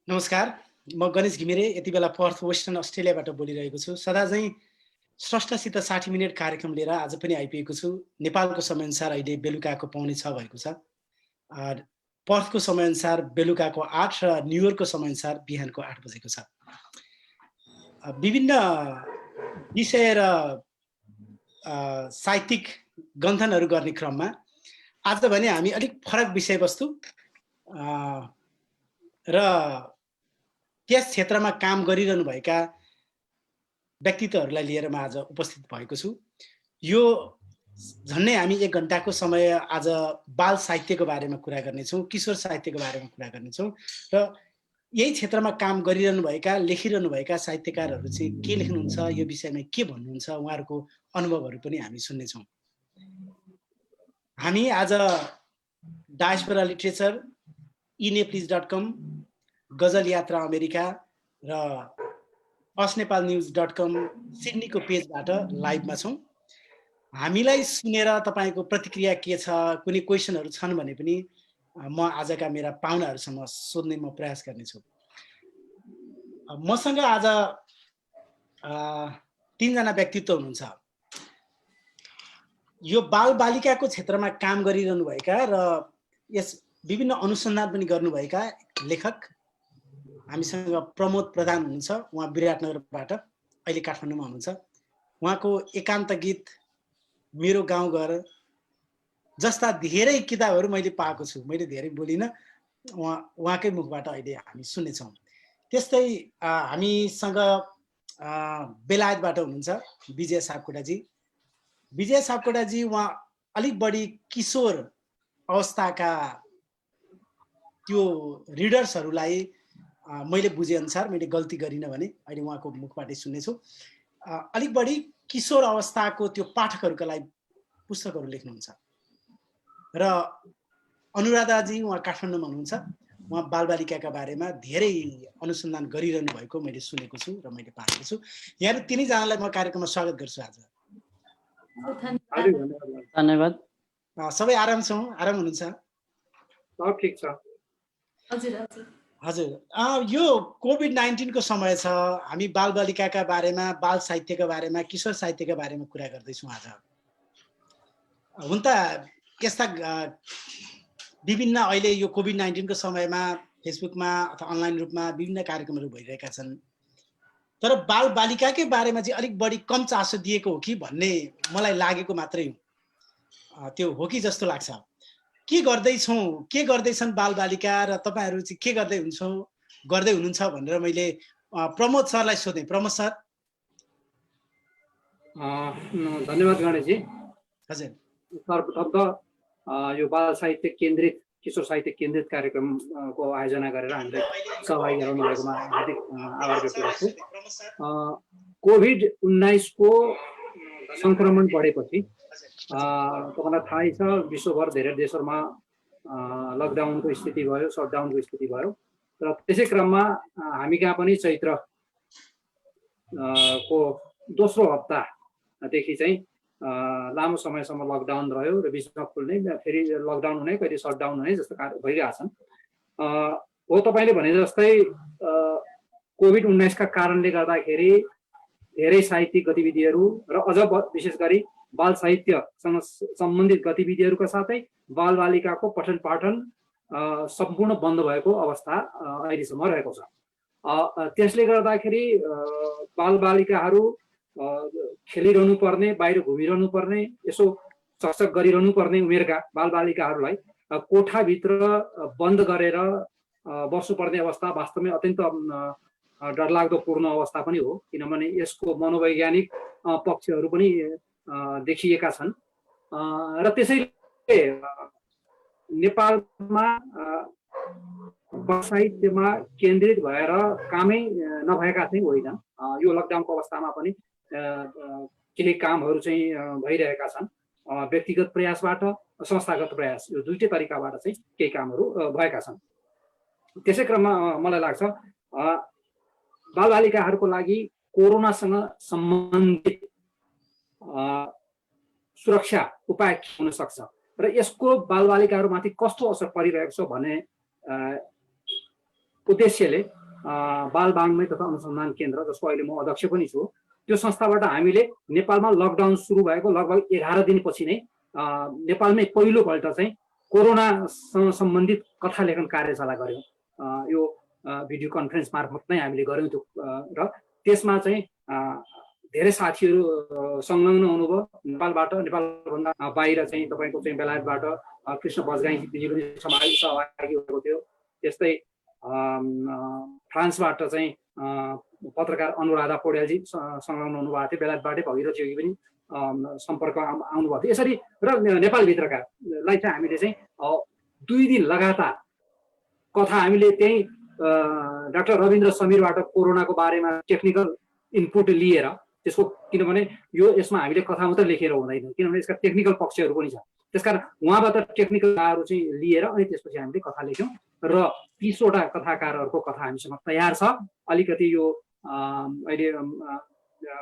नमस्कार, म गणेश घिमिरे यति बेला पर्थ वेस्टर्न अस्ट्रेलियाबाट बोलिरहेको छु। सदा चाहिँ स्रष्टासित 60 मिनट कार्यक्रम लिएर आज पनि आइपुगेको छु। नेपालको समयअनुसार अहिले बेलुकाको 5:45 भएको छ। पर्थको समयअनुसार बेलुकाको 8 र न्युयोर्कको समयअनुसार बिहानको 8 बजेको छ। विभिन्न विषय र साहित्यिक गन्थनहरू गर्ने क्रममा आज भने हामी अलिक फरक विषयवस्तु र त्यस क्षेत्रमा काम गरिरहनुभएका व्यक्तित्वहरूलाई लिएर म आज उपस्थित भएको छु। यो झन्डै हामी 1 घण्टाको समय आज बाल साहित्यको बारेमा कुरा गर्नेछौँ, किशोर साहित्यको बारेमा कुरा गर्नेछौँ र यही क्षेत्रमा काम गरिरहनुभएका, लेखिरहनुभएका साहित्यकारहरू चाहिँ के लेख्नुहुन्छ, यो विषयमा के भन्नुहुन्छ, उहाँहरूको अनुभवहरू पनि हामी सुन्नेछौँ। हामी आज डायस्पोरा लिटरेचर, eNeplease.com, गजल यात्रा अमेरिका र asnepalnews.com सिडनीको पेजबाट लाइभमा छौँ। हामीलाई सुनेर तपाईँको प्रतिक्रिया के छ, कुनै क्वेसनहरू छन् भने पनि म आजका मेरा पाहुनाहरूसँग सोध्ने म प्रयास गर्नेछु। मसँग आज 3 जना व्यक्तित्व हुनुहुन्छ। यो बाल बालिकाको क्षेत्रमा काम गरिरहनुभएका र यस विभिन्न अनुसन्धान पनि गर्नुभएका लेखक हामीसँग प्रमोद प्रधान हुनुहुन्छ। उहाँ विराटनगरबाट अहिले काठमाडौँमा हुनुहुन्छ। उहाँको एकान्त गीत, मेरो गाउँघर जस्ता धेरै किताबहरू मैले पाएको छु। मैले धेरै बोलिनँ, उहाँकै मुखबाट अहिले हामी सुन्नेछौँ। त्यस्तै हामीसँग बेलायतबाट हुनुहुन्छ विजय सापकोटाजी। विजय सापकोटाजी उहाँ अलिक बढी किशोर अवस्थाका त्यो रिडर्सहरूलाई मैले बुझेअनुसार, मैले गल्ती गरिनँ भने अहिले उहाँको मुखबाटै सुन्नेछु, अलिक बढी किशोर अवस्थाको त्यो पाठकहरूका लागि पुस्तकहरू लेख्नुहुन्छ। र अनुराधाजी उहाँ काठमाडौँमा हुनुहुन्छ। उहाँ बालबालिकाका बारेमा धेरै अनुसन्धान गरिरहनु भएको मैले सुनेको छु र मैले पाएको छु। यहाँहरू तिनैजनालाई म कार्यक्रममा स्वागत गर्छु आज। धन्यवाद। सबै आराम छौँ? आराम हुनुहुन्छ? ठिक छ। हजुर, यो कोभिड-19 को समय छ। हामी बालबालिकाका बारेमा, बाल साहित्यका बारेमा, किशोर साहित्यका बारेमा कुरा गर्दैछौँ आज। हुन त यस्ता विभिन्न अहिले यो कोभिड-19 को समयमा फेसबुकमा अथवा अनलाइन रूपमा विभिन्न कार्यक्रमहरू भइरहेका छन्। तर बाल बालिकाकै बारेमा चाहिँ अलिक बढी कम चासो दिएको हो कि भन्ने मलाई लागेको मात्रै हो। त्यो हो कि जस्तो लाग्छ। के गर्दैछन् बालबालिका र तपाईँहरू चाहिँ के गर्दै हुनुहुन्छ भनेर मैले प्रमोद सरलाई सोधेँ। प्रमोद सर। धन्यवाद गणेशजी। हजुर। सर्वप्रथम त यो बाल साहित्य केन्द्रित, किशोर साहित्य केन्द्रित कार्यक्रमको आयोजना गरेर हामीलाई सहभागी गराउनु भएकोमा हार्दिक आभार व्यक्त गर्छु। कोभिड-19 को सङ्क्रमण बढेपछि तपाईँलाई थाहै छ, विश्वभर धेरै देशहरूमा लकडाउनको स्थिति भयो, सटडाउनको स्थिति भयो र त्यसै क्रममा हामी कहाँ पनि चैत्र को दोस्रो हप्तादेखि चाहिँ लामो समयसम्म लकडाउन रह्यो र बिचमा खुल्ने, फेरि लकडाउन हुने, कहिले सटडाउन हुने जस्तो भइरहेछन्। हो तपाईँले भने जस्तै कोभिड-19 का कारणले गर्दाखेरि धेरै साहित्यिक गतिविधिहरू र अझ विशेष गरी बाल साहित्यसँग सम्बन्धित गतिविधिहरूका साथै बालबालिकाको पठन पाठन सम्पूर्ण बन्द भएको अवस्था अहिलेसम्म रहेको छ। त्यसले गर्दाखेरि बालबालिकाहरू खेलिरहनु पर्ने, बाहिर घुमिरहनु पर्ने, यसो चकचक गरिरहनु पर्ने उमेरका बालबालिकाहरूलाई कोठाभित्र बन्द गरेर बस्नुपर्ने अवस्था वास्तवमै अत्यन्त डरलाग्दो पूर्ण अवस्था पनि हो, किनभने यसको मनोवैज्ञानिक पक्षहरू पनि देखिएका छन्। र त्यसैले नेपालमा साहित्यमा केन्द्रित भएर कामै नभएका चाहिँ होइन। यो लकडाउनको अवस्थामा पनि केही कामहरू चाहिँ भइरहेका छन्। व्यक्तिगत प्रयासबाट, संस्थागत प्रयास, यो दुईटै तरिकाबाट चाहिँ केही कामहरू भएका छन्। त्यसै क्रममा मलाई लाग्छ बालबालिकाहरूको लागि कोरोनासँग सम्बन्धित सुरक्षा उपाय के हुन सक्छ र यसको बालबालिकाहरूमाथि कस्तो असर परिरहेको छ भन्ने उद्देश्यले बालबाङ्मय तथा अनुसन्धान केन्द्र, जसको अहिले म अध्यक्ष पनि छु, त्यो संस्थाबाट हामीले नेपालमा लकडाउन सुरु भएको लगभग 11 दिनपछि नै नेपालमै पहिलोपल्ट चाहिँ कोरोनासँग सम्बन्धित कथा लेखन कार्यशाला गऱ्यौँ। यो भिडियो कन्फरेन्स मार्फत नै हामीले गऱ्यौँ त्यो, र त्यसमा चाहिँ धेरै साथीहरू संलग्न हुनुभयो। नेपालबाट, नेपालभन्दा बाहिर चाहिँ तपाईँको चाहिँ बेलायतबाट कृष्ण बजगाईजी पनि सहभागी भएको थियो। त्यस्तै फ्रान्सबाट चाहिँ पत्रकार अनुराधा पौड्यालजी संलग्न हुनुभएको थियो। बेलायतबाटै भगीरथ योगी पनि सम्पर्क आउनुभएको थियो। यसरी र नेपालभित्रकालाई चाहिँ हामीले चाहिँ 2 दिन लगातार कथा हामीले त्यही डाक्टर रविन्द्र समीरबाट कोरोनाको बारेमा टेक्निकल इनपुट लिएर त्यसको, किनभने यसमा हामीले कथा मात्रै लेखेर हुँदैन, किनभने यसका टेक्निकल पक्षहरू पनि छ। त्यसकारण उहाँबाट टेक्निकल कथाहरू चाहिँ लिएर अनि त्यसपछि हामीले कथा लेख्यौँ र 30 वटा कथाकारहरूको कथा हामीसँग तयार छ। अलिकति यो अहिले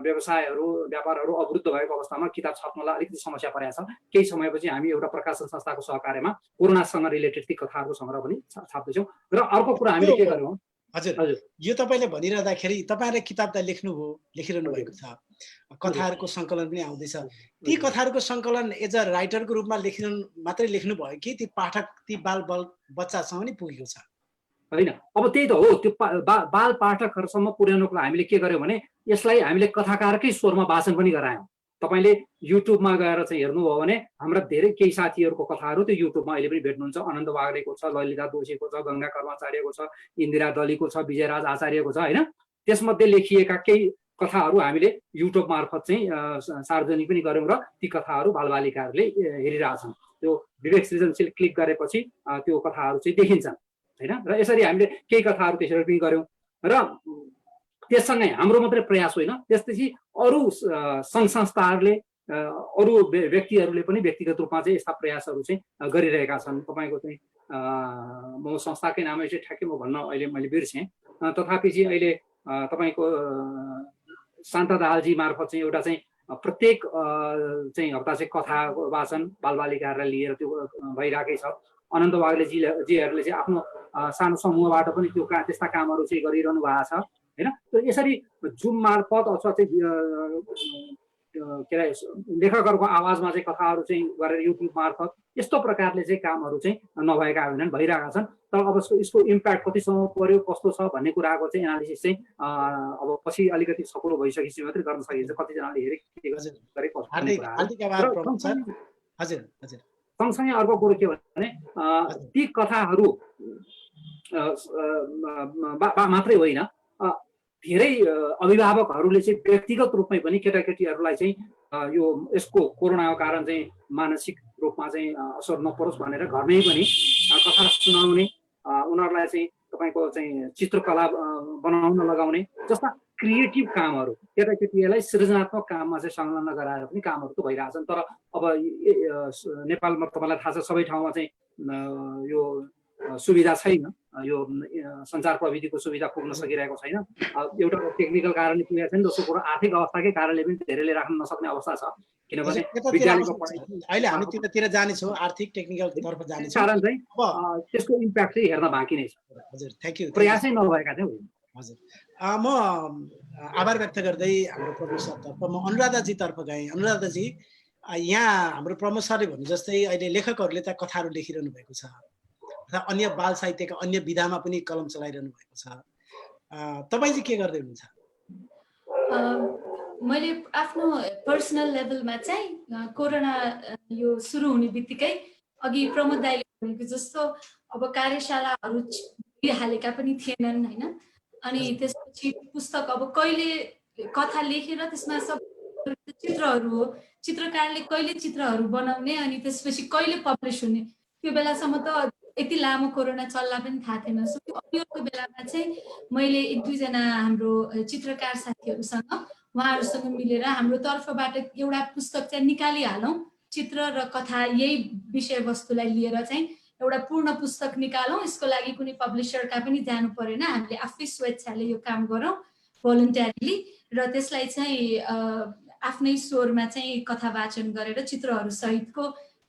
व्यवसायहरू व्यापारहरू अवरुद्ध भएको अवस्थामा किताब छाप्नलाई अलिकति समस्या परेको छ। केही समयपछि हामी एउटा प्रकाशन संस्थाको सहकार्यमा कोरोनासँग रिलेटेड ती कथाहरूको सङ्ग्रह पनि छाप्दैछौँ। र अर्को कुरा हामीले के गर्यौँ, हजुर यो तपाईँले भनिरहँदाखेरि तपाईँले किताब त लेखिरहनु भएको छ, कथाहरूको सङ्कलन पनि आउँदैछ। ती कथाहरूको सङ्कलन एज अ राइटरको रूपमा मात्रै लेख्नुभयो कि ती पाठक, ती बाल बच्चासँग नि पुगेको छ? होइन, अब त्यही त हो, त्यो बाल पाठकहरूसम्म पुर्याउनुको लागि हामीले के गर्यौँ भने यसलाई हामीले कथाकारकै स्वरमा वाचन पनि गरायौँ। तपाईँले युट्युबमा गएर चाहिँ हेर्नुभयो भने हाम्रा धेरै केही साथीहरूको कथाहरू त्यो युट्युबमा अहिले पनि भेट्नुहुन्छ। आनन्द वाग्लेको छ, ललिता दोषीको छ, गङ्गा कर्माचार्यको छ, इन्दिरा दलीको छ, विजयराज आचार्यको छ, होइन? त्यसमध्ये लेखिएका केही कथाहरू हामीले युट्युब मार्फत चाहिँ सार्वजनिक पनि गऱ्यौँ र ती कथाहरू बालबालिकाहरूले हेरिरहेछन्। त्यो विवेक सृजनशील क्लिक गरेपछि त्यो कथाहरू चाहिँ देखिन्छन्, होइन? र यसरी हामीले केही कथाहरू त्यसरी पनि गऱ्यौँ। र त्यससँगै हाम्रो मात्रै प्रयास होइन, त्यसपछि अरू सङ्घ संस्थाहरूले, अरू व्यक्तिहरूले पनि व्यक्तिगत रूपमा चाहिँ यस्ता प्रयासहरू चाहिँ गरिरहेका छन्। तपाईँको चाहिँ म संस्थाकै नामै चाहिँ ठ्याक्कै म भन्न अहिले मैले बिर्सेँ, तथापि चाहिँ अहिले तपाईँको शान्ता दाहालजी मार्फत चाहिँ एउटा चाहिँ प्रत्येक चाहिँ हप्ता चाहिँ कथा वाचन बालबालिकाहरूलाई लिएर त्यो भइरहेकै छ। अनन्त वाग्लेजीहरूले चाहिँ आफ्नो सानो समूहबाट पनि त्यो त्यस्ता कामहरू चाहिँ गरिरहनु भएको छ, होइन? यसरी जुम मार्फत अथवा चाहिँ के अरे लेखकहरूको आवाजमा चाहिँ कथाहरू चाहिँ गरेर युट्युब मार्फत यस्तो प्रकारले चाहिँ कामहरू चाहिँ नभएका होइनन्, भइरहेका छन्। तर अब यसको इम्प्याक्ट कतिसम्म पर्यो, कस्तो छ भन्ने कुराको चाहिँ एनालिसिस चाहिँ अब पछि अलिकति सकुलो भइसकेपछि मात्रै गर्न सकिन्छ। कतिजनाले हेरे सँगसँगै अर्को कुरो के भने ती कथाहरू मात्रै होइन, धेरै अभिभावकहरूले चाहिँ व्यक्तिगत रूपमै पनि केटाकेटीहरूलाई चाहिँ यो यसको कोरोनाको कारण चाहिँ मानसिक रूपमा चाहिँ असर नपरोस् भनेर घरमै पनि कथा सुनाउने, उनीहरूलाई चाहिँ तपाईँको चाहिँ चित्रकला बनाउन लगाउने जस्ता क्रिएटिभ कामहरू, केटाकेटीहरूलाई सृजनात्मक काममा चाहिँ संलग्न गराएर पनि कामहरू त भइरहेछन्। तर अब नेपालमा तपाईँलाई थाहा छ सबै ठाउँमा चाहिँ यो सुविधा छैन, यो सञ्चार प्रविधिको सुविधा पुग्न सकिरहेको छैन। एउटा टेक्निकल कारणले पुगेको छैन, दोस्रो कुरो आर्थिक अवस्थाकै कारणले पनि धेरैले राख्न नसक्ने अवस्था छ। किनभने विद्यालयको अहिले हामी त्यतातिर जानेछौँ, आर्थिक टेक्निकल तर्फ जानेछौँ, कारण चाहिँ त्यसको इम्प्याक्ट चाहिँ हेर्न बाँकी नै छ। हजुर, थ्याङ्क यू। प्रयासै नभएका थियौँ। हजुर, म आभार व्यक्त गर्दै हाम्रो प्रमुख सरतर्फ म अनुराधाजीतर्फ गएँ। अनुराधाजी, यहाँ हाम्रो प्रमुख सरले भन्नु जस्तै अहिले लेखकहरूले त कथाहरू लेखिरहनु भएको छ, अन्य बाल साहित्यका अन्य विधामा पनि कलम चलाइरहनु भएको छ। तपाईँ चाहिँ के गर्दै हुनुहुन्छ? मैले आफ्नो पर्सनल लेभलमा चाहिँ कोरोना यो सुरु हुने बित्तिकै अघि प्रमोद दाइले भनेको जस्तो अब कार्यशालाहरू हालेका पनि थिएनन्, होइन? अनि त्यसपछि पुस्तक अब कहिले कथा लेखेर त्यसमा सब चित्रहरू हो, चित्रकारले कहिले चित्रहरू बनाउने अनि त्यसपछि कहिले पब्लिस हुने, त्यो बेलासम्म त यति लामो कोरोना चल्ला पनि थाहा थिएन। सो त्यो बेलामा चाहिँ मैले 1-2 जना हाम्रो चित्रकार साथीहरूसँग उहाँहरूसँग मिलेर हाम्रो तर्फबाट एउटा पुस्तक चाहिँ निकालिहालौँ, चित्र र कथा यही विषयवस्तुलाई लिएर चाहिँ एउटा पूर्ण पुस्तक निकालौँ। यसको लागि कुनै पब्लिसरका पनि जानु परेन, हामीले आफै स्वेच्छाले यो काम गरौँ भोलुन्टियरली, र त्यसलाई चाहिँ आफ्नै स्वरमा चाहिँ कथा वाचन गरेर चित्रहरू सहितको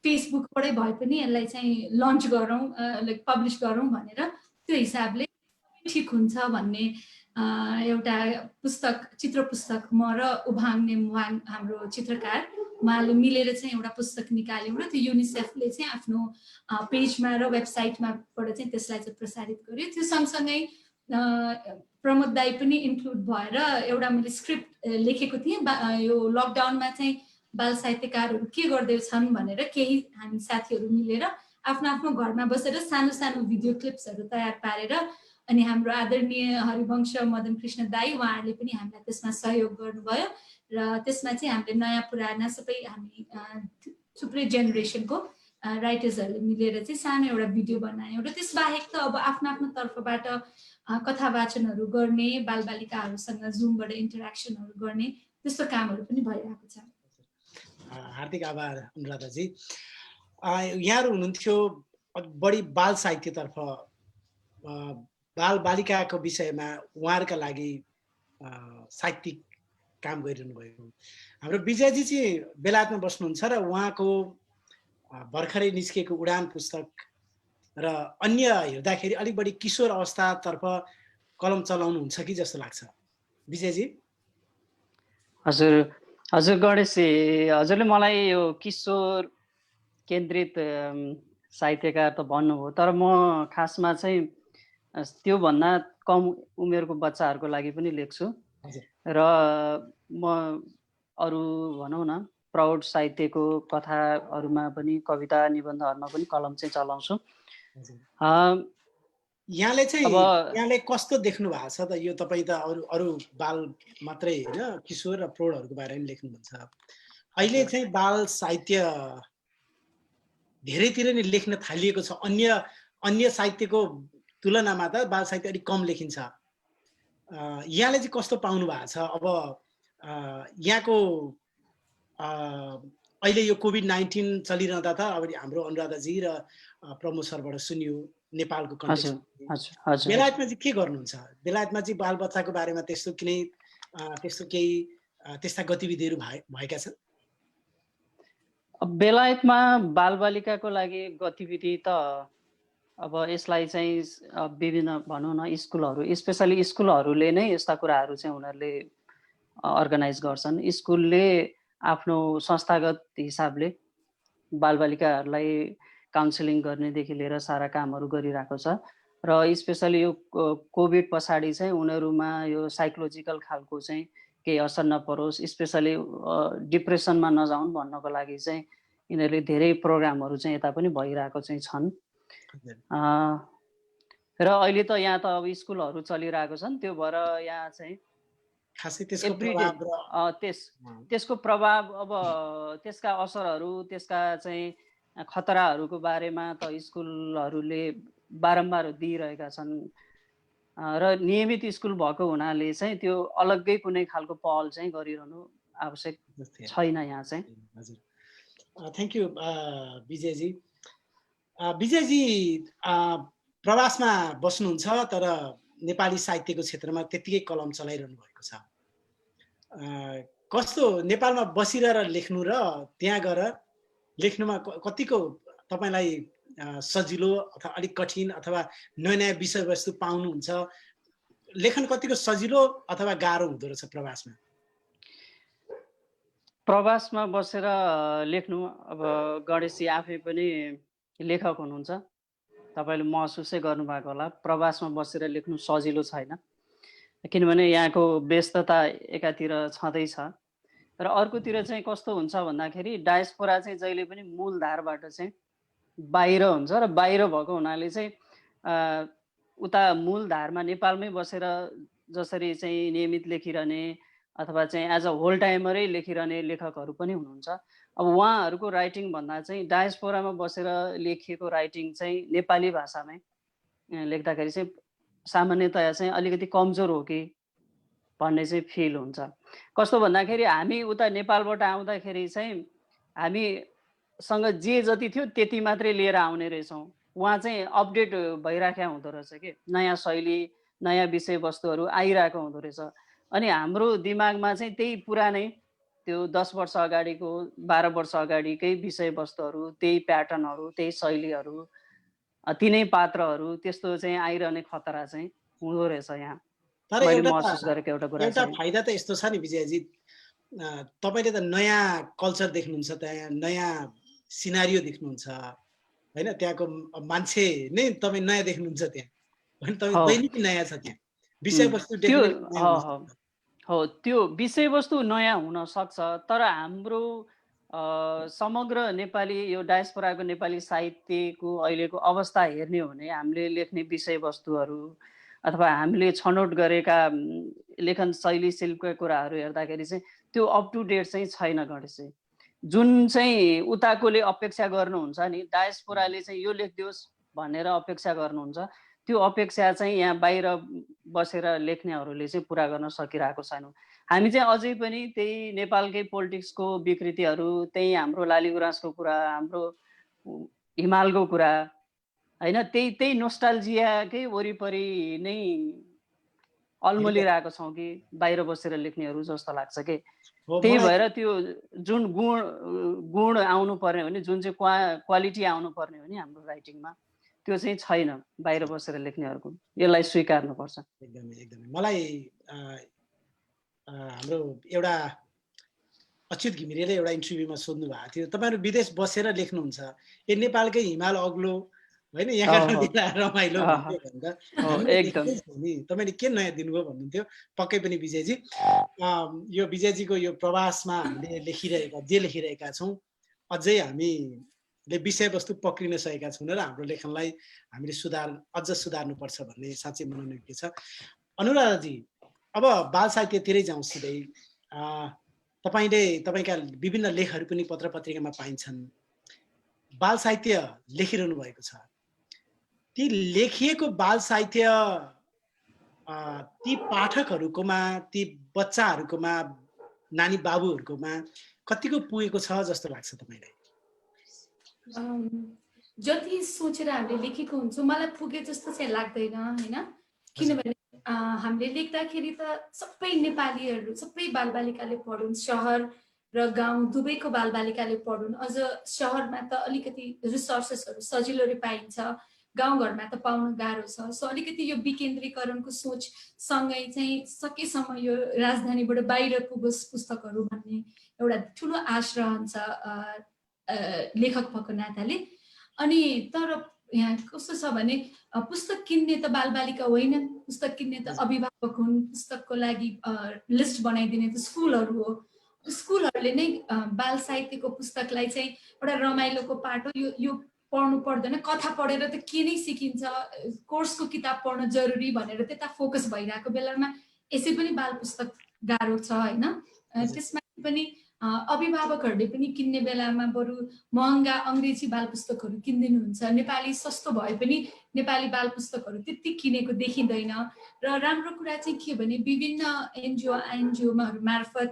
फेसबुकबाटै भए पनि यसलाई चाहिँ लन्च गरौँ, लाइक पब्लिस गरौँ भनेर त्यो हिसाबले ठिक हुन्छ भन्ने एउटा पुस्तक, चित्र पुस्तक म र उभाङ नेमवाङ हाम्रो चित्रकार उहाँले मिलेर चाहिँ एउटा पुस्तक निकाल्यौँ र त्यो युनिसेफले चाहिँ आफ्नो पेजमा र वेबसाइटमाबाट चाहिँ त्यसलाई चाहिँ प्रसारित गर्यो। त्यो सँगसँगै प्रमोद दाई पनि इन्क्लुड भएर एउटा मैले स्क्रिप्ट लेखेको थिएँ। यो लकडाउनमा चाहिँ बाल साहित्यकारहरू के गर्दैछन् भनेर केही हामी साथीहरू मिलेर आफ्नो आफ्नो घरमा बसेर सानो सानो भिडियो क्लिप्सहरू तयार पारेर अनि हाम्रो आदरणीय हरिवंश मदन कृष्ण दाई उहाँहरूले पनि हामीलाई त्यसमा सहयोग गर्नुभयो र त्यसमा चाहिँ हामीले नयाँ पुराना सबै हामी थुप्रै जेनेरेसनको राइटर्सहरूले मिलेर चाहिँ सानो एउटा भिडियो बनायौँ र त्यसबाहेक त अब आफ्नो आफ्नो तर्फबाट कथा वाचनहरू गर्ने, बालबालिकाहरूसँग जुमबाट इन्टरेक्सनहरू गर्ने त्यस्तो कामहरू पनि भइरहेको छ। हार्दिक आभार अनुराधाजी। यहाँहरू हुनुहुन्थ्यो बढी बाल साहित्यतर्फ, बाल बालिकाको विषयमा उहाँहरूका लागि साहित्यिक काम गरिरहनु भएको। हाम्रो विजयजी चाहिँ बेलायतमा बस्नुहुन्छ र उहाँको भर्खरै निस्किएको उडान पुस्तक र अन्य हेर्दाखेरि अलिक बढी किशोर अवस्थातर्फ कलम चलाउनुहुन्छ कि जस्तो लाग्छ। विजयजी? हजुर हजुर गणेशजी, हजुरले मलाई यो किशोर केन्द्रित साहित्यकार त भन्नुभयो, तर म खासमा चाहिँ त्योभन्दा कम उमेरको बच्चाहरूको लागि पनि लेख्छु र म अरू भनौँ न प्रौढ साहित्यको कथाहरूमा पनि, कविता निबन्धहरूमा पनि कलम चाहिँ चलाउँछु। यहाँले कस्तो देख्नु भएको छ त? यो तपाईँ त अरू बाल मात्रै होइन, किशोर र प्रौढहरूको बारेमा लेख्नुहुन्छ। अहिले चाहिँ बाल साहित्य धेरैतिर नै लेख्न थालिएको छ। अन्य साहित्यको तुलनामा त बाल साहित्य अलिक कम लेखिन्छ। यहाँले चाहिँ कस्तो पाउनु भएको छ? अब यहाँको अहिले यो कोभिड-19 चलिरहँदा त अब हाम्रो अनुराधाजी र प्रमोद सरबाट सुन्यो नेपालको कन्टेक्स्ट। बेलायतमा चाहिँ के गर्नुहुन्छ? बेलायतमा चाहिँ बाल बच्चाको बारेमा त्यस्ता गतिविधिहरू भएका छन्? बेलायतमा बालबालिकाको लागि गतिविधि त अब यसलाई चाहिँ विभिन्न भनौँ न स्कुलहरू, स्पेसली स्कुलहरूले नै यस्ता कुराहरू चाहिँ उनीहरूले अर्गनाइज गर्छन्। स्कुलले आफ्नो संस्थागत हिसाबले बालबालिकाहरूलाई काउन्सिलिङ गर्नेदेखि लिएर सारा कामहरू गरिरहेको छ र स्पेसली यो कोभिड पछाडि चाहिँ उनीहरूमा यो साइकोलोजिकल खालको चाहिँ केही असर नपरोस्, स्पेसली डिप्रेसनमा नजाउन् भन्नको लागि चाहिँ यिनीहरूले धेरै प्रोग्रामहरू चाहिँ यता पनि भइरहेको चाहिँ छन्। र अहिले त यहाँ त अब स्कुलहरू चलिरहेको छन्, त्यो भएर यहाँ चाहिँ त्यसको प्रभाव, अब त्यसका असरहरू, त्यसका चाहिँ खतराहरूको बारेमा त स्कुलहरूले बारम्बार दिइरहेका छन् र नियमित स्कुल भएको हुनाले चाहिँ त्यो अलग्गै कुनै खालको पहल चाहिँ गरिरहनु आवश्यक छैन यहाँ चाहिँ। Thank you Vijayji. विजयजी प्रवासमा बस्नुहुन्छ तर नेपाली साहित्यको क्षेत्रमा त्यत्तिकै कलम चलाइरहनु भएको छ। कस्तो नेपालमा बसिरहेर लेख्नु र त्यहाँ गएर लेख्नुमा कतिको तपाईँलाई सजिलो अथवा अलिक कठिन अथवा नयाँ नयाँ विषयवस्तु पाउनुहुन्छ? लेखन कतिको सजिलो अथवा गाह्रो हुँदो रहेछ प्रवासमा? प्रवासमा बसेर लेख्नु, अब गणेशजी आफै पनि लेखक हुनुहुन्छ, तपाईँले महसुसै गर्नुभएको होला, प्रवासमा बसेर लेख्नु सजिलो छैन, किनभने यहाँको व्यस्तता एकातिर छँदैछ र अर्कोतिर चाहिँ कस्तो हुन्छ भन्दाखेरि डायस्पोरा चाहिँ जहिले पनि मूलधारबाट चाहिँ बाहिर हुन्छ र बाहिर भएको हुनाले चाहिँ उता मूलधारमा नेपालमै बसेर जसरी चाहिँ नियमित लेखिरहने अथवा चाहिँ एज अ होल टाइमरै लेखिरहने लेखकहरू पनि हुनुहुन्छ। अब उहाँहरूको राइटिङ भन्दा चाहिँ डायस्पोरामा बसेर लेखिएको राइटिङ चाहिँ नेपाली भाषामै लेख्दाखेरि चाहिँ सामान्यतया चाहिँ अलिकति कमजोर हो कि भन्ने चाहिँ फिल हुन्छ। कस्तो भन्दाखेरि हामी उता नेपालबाट आउँदाखेरि चाहिँ हामीसँग जे जति थियो त्यति मात्रै लिएर आउने रहेछौँ। उहाँ चाहिँ अपडेट भइराखेको हुँदो रहेछ कि नयाँ शैली, नयाँ विषयवस्तुहरू आइरहेको हुँदो रहेछ। अनि हाम्रो दिमागमा चाहिँ त्यही पुरानै त्यो 10 वर्ष अगाडिको 12 वर्ष अगाडिकै विषयवस्तुहरू, त्यही प्याटर्नहरू, त्यही शैलीहरू, तिनै पात्रहरू त्यस्तो चाहिँ आइरहने खतरा चाहिँ हुँदो रहेछ यहाँ। तर मैले एउटा महसुस गरेको एउटा कुरा एउटा चाहिँ फाइदा त यस्तो छ नि विजयजी, तपाईँले त नयाँ कल्चर देख्नुहुन्छ, त्यहाँ नयाँ सिनारियो देख्नुहुन्छ होइन, त्यहाँको मान्छे नै तपाईँ नयाँ देख्नुहुन्छ त्यहाँ होइन, तपाईँ हो दैनिक नयाँ छ त्यहाँ, विषयवस्तु त्यो डेफिनेटली नयाँ हुन सक्छ। हो त्यो विषयवस्तु नयाँ हुन सक्छ, तर हाम्रो समग्र नेपाली यो डायस्पोराको नेपाली साहित्यको अहिलेको अवस्था हेर्ने हो भने हामीले लेख्ने विषयवस्तुहरू अथवा हामीले छनौट गरेका लेखन शैली शिल्पका कुराहरू हेर्दाखेरि चाहिँ त्यो अप टु डेट चाहिँ छैन गणेशजी। जुन चाहिँ उताकोले अपेक्षा गर्नुहुन्छ नि, डायस्पोराले चाहिँ यो लेखिदियोस् भनेर अपेक्षा गर्नुहुन्छ, त्यो अपेक्षा चाहिँ यहाँ बाहिर बसेर लेख्नेहरूले चाहिँ पुरा गर्न सकिरहेको छैनौँ। हामी चाहिँ अझै पनि त्यही नेपालकै पोलिटिक्सको विकृतिहरू, त्यही हाम्रो लालीगुराँसको कुरा, हाम्रो हिमालको कुरा होइन, त्यही नोस्टाल्जियाकै वरिपरि नै अल्मलिरहेको छौँ कि बाहिर बसेर लेख्नेहरू जस्तो लाग्छ कि। त्यही भएर त्यो जुन गुण आउनु पर्ने हो नि, जुन चाहिँ क्वालिटी आउनु पर्ने हो नि हाम्रो राइटिङमा, त्यो चाहिँ छैन बाहिर बसेर लेख्नेहरूको। यसलाई स्वीकार्नुपर्छ। एकदमै एकदमै। मलाई हाम्रो एउटा अच्युत घिमिरेले एउटा इन्टरभ्यूमा सोध्नु भएको थियो, तपाईँहरू विदेश बसेर लेख्नुहुन्छ, ए नेपालकै हिमाल अग्लो होइन, यहाँ रमाइलो भन्थ्यो भनेर, हामीले लेख्दैछौँ नि, तपाईँले के नयाँ दिनुभयो भन्नुहुन्थ्यो। पक्कै पनि विजयजी, यो विजयजीको यो प्रवासमा हामीले लेखिरहेका जे लेखिरहेका छौँ, अझै हामीले विषयवस्तु पक्रिन सकेका छौँ र हाम्रो लेखनलाई हामीले अझ सुधार्नुपर्छ भन्ने साँच्चै मनोनित छ। अनुराधाजी, अब बाल साहित्यतिरै जाउँ सिधै। तपाईँले तपाईँका विभिन्न लेखहरू पनि पत्र पत्रिकामा पाइन्छन्, बाल साहित्य लेखिरहनु भएको छ। ती लेखिएको बाल साहित्य ती पाठकहरूकोमा, ती बच्चाहरूकोमा, नानी बाबुहरूकोमा कतिको पुगेको छ जस्तो लाग्छ तपाईँलाई? जति सोचेर हामीले लेखेको हुन्छौँ मलाई पुगे जस्तो चाहिँ लाग्दैन होइन, किनभने हामीले लेख्दाखेरि त सबै नेपालीहरू, सबै बालबालिकाले पढुन्, सहर र गाउँ दुवैको बालबालिकाले पढुन्। अझ सहरमा त अलिकति रिसोर्सेसहरू सजिलोले पाइन्छ, गाउँघरमा त पाउनु गाह्रो छ। सो अलिकति यो विकेन्द्रीकरणको सोच सँगै चाहिँ सकेसम्म यो राजधानीबाट बाहिर पुगोस् पुस्तकहरू भन्ने एउटा ठुलो आश रहन्छ लेखक भएको नाताले। अनि तर यहाँ कस्तो छ भने पुस्तक किन्ने त बालबालिका होइनन्, पुस्तक किन्ने त अभिभावक हुन्, पुस्तकको लागि लिस्ट बनाइदिने त स्कुलहरू हो। स्कुलहरूले नै बाल साहित्यको पुस्तकलाई चाहिँ एउटा रमाइलोको पाटो, यो पढ्नु पर्दैन, कथा पढेर त के नै सिकिन्छ, कोर्सको किताब पढ्नु जरुरी भनेर त्यता फोकस भइरहेको बेलामा यसै पनि बाल पुस्तक गाह्रो छ होइन। त्यसमा पनि अभिभावकहरूले पनि किन्ने बेलामा बरु महँगा अङ्ग्रेजी बाल पुस्तकहरू किनिदिनुहुन्छ, नेपाली सस्तो भए पनि नेपाली बाल पुस्तकहरू त्यति किनेको देखिँदैन। र राम्रो कुरा चाहिँ के भने विभिन्न एनजिओ मार्फत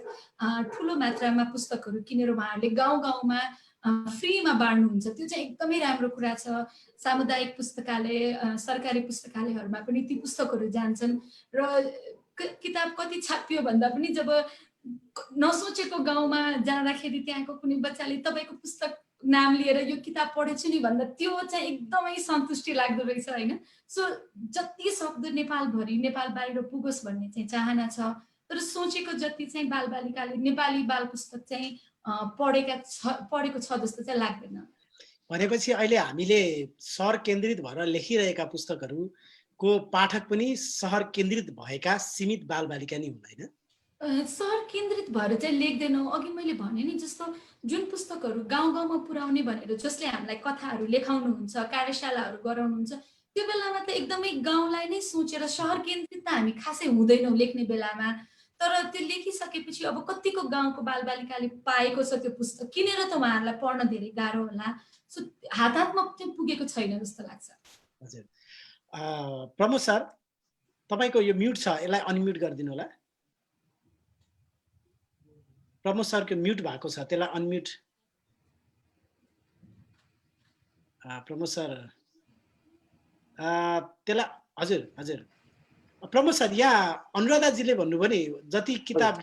ठुलो मात्रामा पुस्तकहरू किनेर उहाँहरूले गाउँ गाउँमा फ्रीमा बाँड्नुहुन्छ, त्यो चाहिँ एकदमै राम्रो कुरा छ। सामुदायिक पुस्तकालय, सरकारी पुस्तकालयहरूमा पनि ती पुस्तकहरू जान्छन् र किताब कति छापियो भन्दा पनि जब नसोचेको गाउँमा जाँदाखेरि त्यहाँको कुनै बच्चाले तपाईँको पुस्तक नाम लिएर यो किताब पढेछु नि भन्दा त्यो चाहिँ एकदमै सन्तुष्टि लाग्दो रहेछ होइन। सो जति सक्दो नेपालभरि, नेपाल बाहिर पुगोस् भन्ने चाहिँ चाहना छ, तर सोचेको जति चाहिँ बालबालिकाले नेपाली बाल पुस्तक चाहिँ पढेको छ जस्तो चाहिँ लाग्दैन। भनेपछि अहिले हामीले सहर केन्द्रित भएर लेखिरहेका पुस्तकहरूको पाठक पनि सहर केन्द्रित भएका सीमित बालबालिका नै हुँदैन? सहर केन्द्रित भएर चाहिँ लेख्दैनौँ। अघि मैले भने नि जस्तो जुन पुस्तकहरू गाउँ गाउँमा पुर्याउने भनेर जसले हामीलाई कथाहरू लेखाउनुहुन्छ, कार्यशालाहरू गराउनुहुन्छ, त्यो बेलामा त एकदमै गाउँलाई नै सोचेर सहर केन्द्रित त हामी खासै हुँदैनौँ लेख्ने बेलामा। तर त्यो लेखिसकेपछि अब कतिको गाउँको बालबालिकाले पाएको छ त्यो पुस्तक, किनेर त उहाँहरूलाई पढ्न धेरै गाह्रो होला। सो हातमा चाहिँ पुगेको छैन जस्तो लाग्छ। हजुर, प्रमोद सर, तपाईँको यो म्युट छ, यसलाई अनम्युट गरिदिनु होला। प्रमोद सरको म्युट भएको छ, त्यसलाई अनम्युट। प्रमोद सर त्यसलाई, हजुर हजुर प्रमोद सर, यहाँ अनुराधाजीले भन्नुभयो नि जति किताब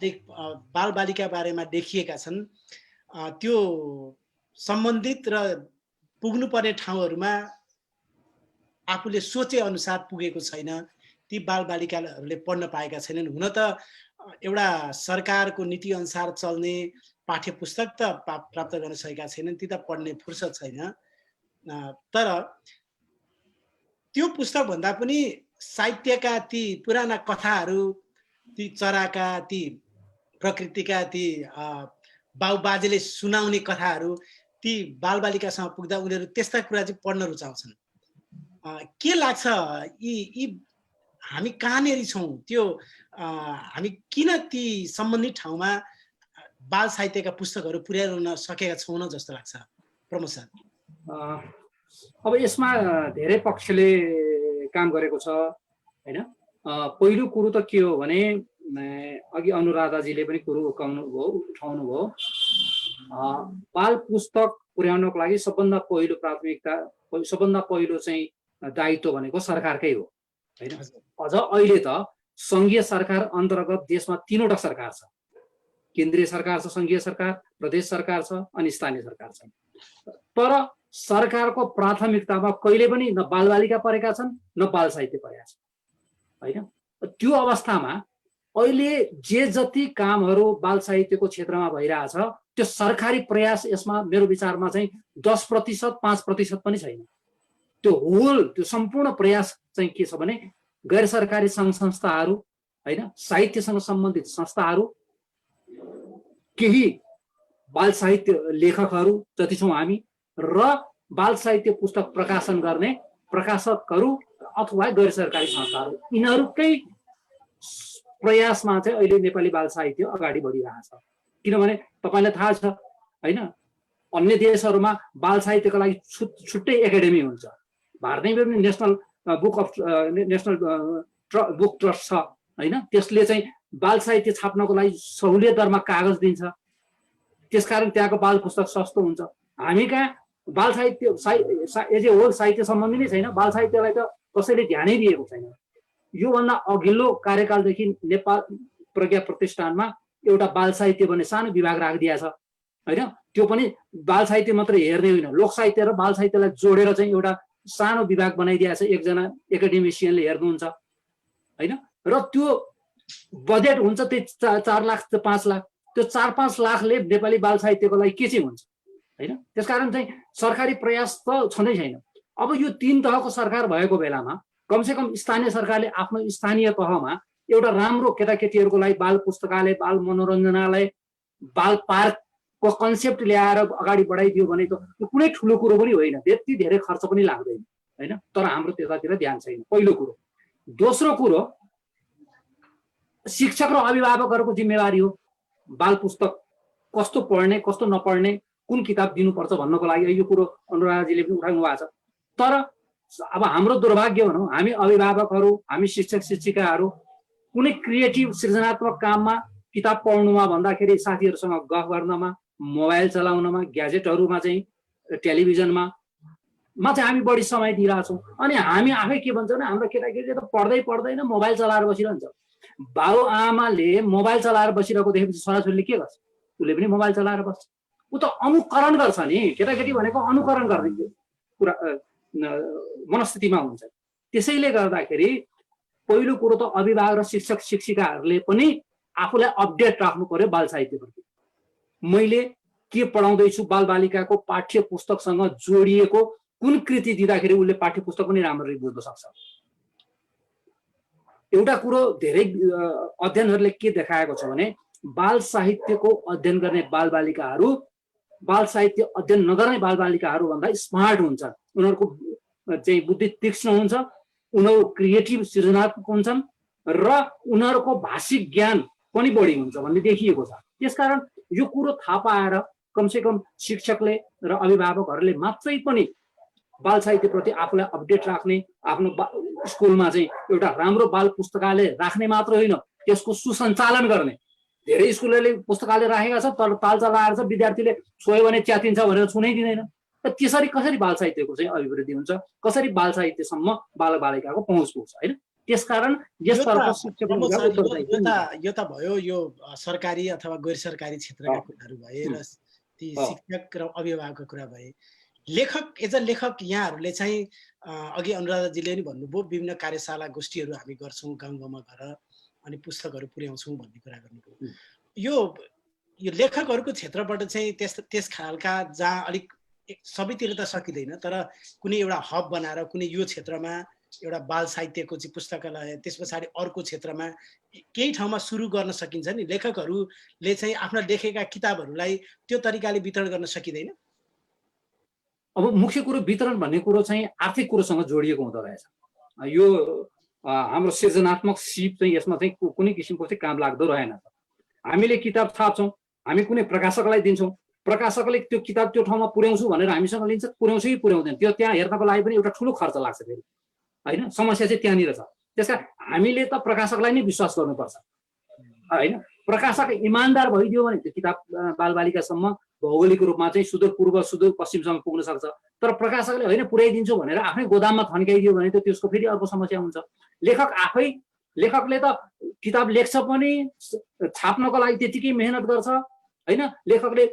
बालबालिका बारेमा लेखिएका छन् त्यो सम्बन्धित र पुग्नुपर्ने ठाउँहरूमा आफूले सोचे अनुसार पुगेको छैन, ती बालबालिकाहरूले पढ्न पाएका छैनन्। हुन त एउटा सरकारको नीति अनुसार चल्ने पाठ्य पुस्तक त प्राप्त गर्न सकेका छैनन्, ती त पढ्ने फुर्सद छैन। तर त्यो पुस्तक भन्दा पनि साहित्यका ती पुराना कथाहरू, ती चराका, ती प्रकृतिका, ती बाबुबाजेले सुनाउने कथाहरू ती बालबालिकासँग पुग्दा उनीहरू त्यस्ता कुरा चाहिँ पढ्न रुचाउँछन्। के लाग्छ यी हामी कहाँनिर छौँ, त्यो हामी किन ती सम्बन्धित ठाउँमा बाल साहित्यका पुस्तकहरू पुर्याउन सकेका छैनौँ जस्तो लाग्छ प्रमोद सर? अब यसमा धेरै पक्षले काम गरेको छ हैन। पहिलो कुरो त के हो भने अघि अनुराधाजीले पनि कुरो उठाउनु भयो। बाल पुस्तक पुर्याउनको लागि सबभन्दा पहिलो प्राथमिकता, सबभन्दा पहिलो चाहिँ दायित्व भनेको सरकारकै हो हैन। अझ अहिले त सङ्घीय सरकार अन्तर्गत देशमा 3वटा सरकार छ। केन्द्रीय सरकार छ, सङ्घीय सरकार, प्रदेश सरकार छ अनि स्थानीय सरकार छ। तर सरकारको प्राथमिकतामा कहिले पनि न बालबालिका परेका छन् न बाल साहित्य परेका छन् हैन। त्यो अवस्थामा अहिले जे जति कामहरू बाल साहित्यको क्षेत्रमा भइरहेछ त्यो सरकारी प्रयास यसमा मेरो विचारमा चाहिँ 10%, 5% पनि छैन। त्यो होल, त्यो सम्पूर्ण प्रयास चाहिँ के छ भने गैर सरकारी सङ्घ संस्थाहरू हैन, साहित्यसँग सम्बन्धित संस्थाहरू, केही बाल साहित्य लेखकहरू जति छौँ हामी, र बाल साहित्य पुस्तक प्रकाशन गर्ने प्रकाशकहरू अथवा गैर सरकारी संस्थाहरू, यिनीहरूकै प्रयासमा चाहिँ अहिले नेपाली बाल साहित्य अगाडि बढिरहेछ। किनभने तपाईँलाई थाहा छ हैन, अन्य देशहरूमा बाल साहित्यको लागि छुट्टै एकाडेमी हुन्छ। भारतमै पनि नेसनल बुक ट्रस्ट छ हैन। त्यसले चाहिँ बाल साहित्य छाप्नको लागि सहुलियत दरमा कागज दिन्छ, त्यसकारण त्यहाँको बाल पुस्तक सस्तो हुन्छ। हामी कहाँ बाल साहित्य एज ए होल साहित्य सम्बन्धी नै छैन। बाल साहित्यलाई त कसैले ध्यानै दिएको छैन। योभन्दा अघिल्लो कार्यकालदेखि नेपाल प्रज्ञा प्रतिष्ठानमा एउटा बाल साहित्य भन्ने सानो विभाग राखिदिएको छ हैन। त्यो पनि बाल साहित्य मात्रै हेर्ने होइन, लोक साहित्य र बाल साहित्यलाई जोडेर चाहिँ एउटा सानो विभाग बनाइदिएको छ। एकजना एकाडेमिसियनले हेर्नुहुन्छ हैन। र त्यो बजेट हुन्छ त्यही 4 लाख 5 लाख। त्यो 4-5 लाखले नेपाली बाल साहित्यको लागि के चाहिँ हुन्छ हैन। त्यसकारण चाहिँ सरकारी प्रयास त छँदै छैन। अब यो 3 तहको सरकार भएको बेलामा कमसेकम स्थानीय सरकारले आफ्नो स्थानीय तहमा एउटा राम्रो केटाकेटीहरूको लागि बाल पुस्तकालय, बाल मनोरञ्जनालय, बाल पार्कको कन्सेप्ट ल्याएर अगाडि बढाइदियो भने त यो कुनै ठुलो कुरो पनि होइन, त्यति धेरै खर्च पनि लाग्दैन हैन। तर हाम्रो त्यतातिर ध्यान छैन, पहिलो कुरो। दोस्रो कुरो, शिक्षक र अभिभावकहरूको जिम्मेवारी हो बाल पुस्तक कस्तो पढ्ने, कस्तो नपढ्ने, कुन किताब दिनुपर्छ भन्नको लागि यो कुरो अनुराधाजीले पनि उठाउनु भएको छ। तर अब हाम्रो दुर्भाग्य भनौँ, हामी अभिभावकहरू, हामी शिक्षक शिक्षिकाहरू कुनै क्रिएटिभ सृजनात्मक काममा, किताब पढ्नुमा भन्दाखेरि साथीहरूसँग गफ गर्नमा, मोबाइल चलाउनमा, ग्याजेटहरूमा चाहिँ टेलिभिजनमा चाहिँ हामी बढी समय दिइरहेछौँ। अनि हामी आफै के भन्छौँ भने हाम्रो केटाकेटीले त पढ्दैन, मोबाइल चलाएर बसिरहन्छ। बाउ आमाले मोबाइल चलाएर बसिरहेको देखेपछि छोराछोरीले के गर्छ? उसले पनि मोबाइल चलाएर बस्छ। ऊ त अनुकरण गर्छ नि। केटाकेटी भनेको अनुकरण गर्ने कुरा मनस्थितिमा हुन्छ। त्यसैले गर्दाखेरि पहिलो कुरो त अभिभावक र शिक्षक शिक्षिकाहरूले पनि आफूलाई अपडेट राख्नु पर्यो बाल साहित्यप्रति। मैले के पढाउँदैछु, बालबालिकाको पाठ्य पुस्तकसँग जोडिएको कुन कृति दिँदाखेरि उसले पाठ्य पुस्तक पनि राम्ररी बुझ्न सक्छ। एउटा कुरो धेरै अध्ययनहरूले के देखाएको छ भने बाल साहित्यको अध्ययन गर्ने बालबालिकाहरू बाल साहित्य अध्ययन नगर्ने बालबालिकाहरू भन्दा स्मार्ट हुन्छन्। उनीहरूको चाहिँ बुद्धि तीक्ष्ण हुन्छ, उनीहरू क्रिएटिभ सृजनात्मक हुन्छन् र उनीहरूको भाषिक ज्ञान पनि बढी हुन्छ भन्ने देखिएको छ। त्यसकारण यो कुरो थाहा पाएर कमसेकम शिक्षकले र अभिभावकहरूले मात्रै पनि बाल साहित्यप्रति आफूलाई अपडेट राख्ने, आफ्नो स्कुलमा चाहिँ एउटा राम्रो बाल पुस्तकालय राख्ने मात्र होइन, त्यसको सुसञ्चालन गर्ने। धेरै स्कुलहरूले पुस्तकालय राखेका छ तर तालचा लगाएर छ, विद्यार्थीले छोयो भने च्यातिन्छ भनेर छुनै दिँदैन। र त्यसरी कसरी बाल साहित्यको चाहिँ अभिवृद्धि हुन्छ, कसरी बाल साहित्यसम्म बालबालिकाको पहुँच पुग्छ होइन। त्यसकारण यसतर्फ यो त भयो यो सरकारी अथवा गैर सरकारी क्षेत्रका कुराहरू भए र ती शिक्षक र अभिभावकका कुरा भए। लेखक एज अ लेखक यहाँहरूले चाहिँ अघि अनुराधाजीले नि भन्नुभयो विभिन्न कार्यशाला गोष्ठीहरू हामी गर्छौँ गाउँ गाउँमा गएर अनि पुस्तकहरू पुर्याउँछौँ भन्ने कुरा गर्नुभयो। यो लेखकहरूको क्षेत्रबाट चाहिँ त्यस खालका जहाँ अलिक सबैतिर त सकिँदैन तर कुनै एउटा हब बनाएर कुनै यो क्षेत्रमा एउटा बाल साहित्यको चाहिँ पुस्तकालय त्यस पछाडि अर्को क्षेत्रमा केही ठाउँमा सुरु गर्न सकिन्छ नि। लेखकहरूले चाहिँ आफ्ना लेखेका किताबहरूलाई त्यो तरिकाले वितरण गर्न सकिँदैन। अब मुख्य कुरो वितरण भन्ने कुरो चाहिँ आर्थिक कुरोसँग जोडिएको हुँदो रहेछ। यो हाम्रो सृजनात्मक सिप चाहिँ यसमा चाहिँ कुनै किसिमको चाहिँ काम लाग्दो रहेन। हामीले किताब छाप्छौँ, हामी कुनै प्रकाशकलाई दिन्छौँ, प्रकाशकले त्यो किताब त्यो ठाउँमा पुर्याउँछु भनेर हामीसँग लिन्छ, पुर्याउँछ कि पुर्याउँदैन त्यो त्यहाँ हेर्नको लागि पनि एउटा ठुलो खर्च लाग्छ फेरि, होइन? समस्या चाहिँ त्यहाँनिर छ। त्यसकारण हामीले त प्रकाशकलाई नै विश्वास गर्नुपर्छ, होइन? प्रकाशक इमान्दार भइदियो भने त्यो किताब बालबालिकासम्म भौगोलिक रूपमा चाहिँ सुदूरपूर्व सुदूरपश्चिमसम्म पुग्न सक्छ। तर प्रकाशकले होइन पुर्याइदिन्छु भनेर आफ्नै गोदाममा थन्काइदियो भने त त्यसको फेरि अर्को समस्या हुन्छ। लेखकले त किताब लेख्छ पनि, छाप्नको लागि त्यतिकै मेहनत गर्छ, होइन? लेखकले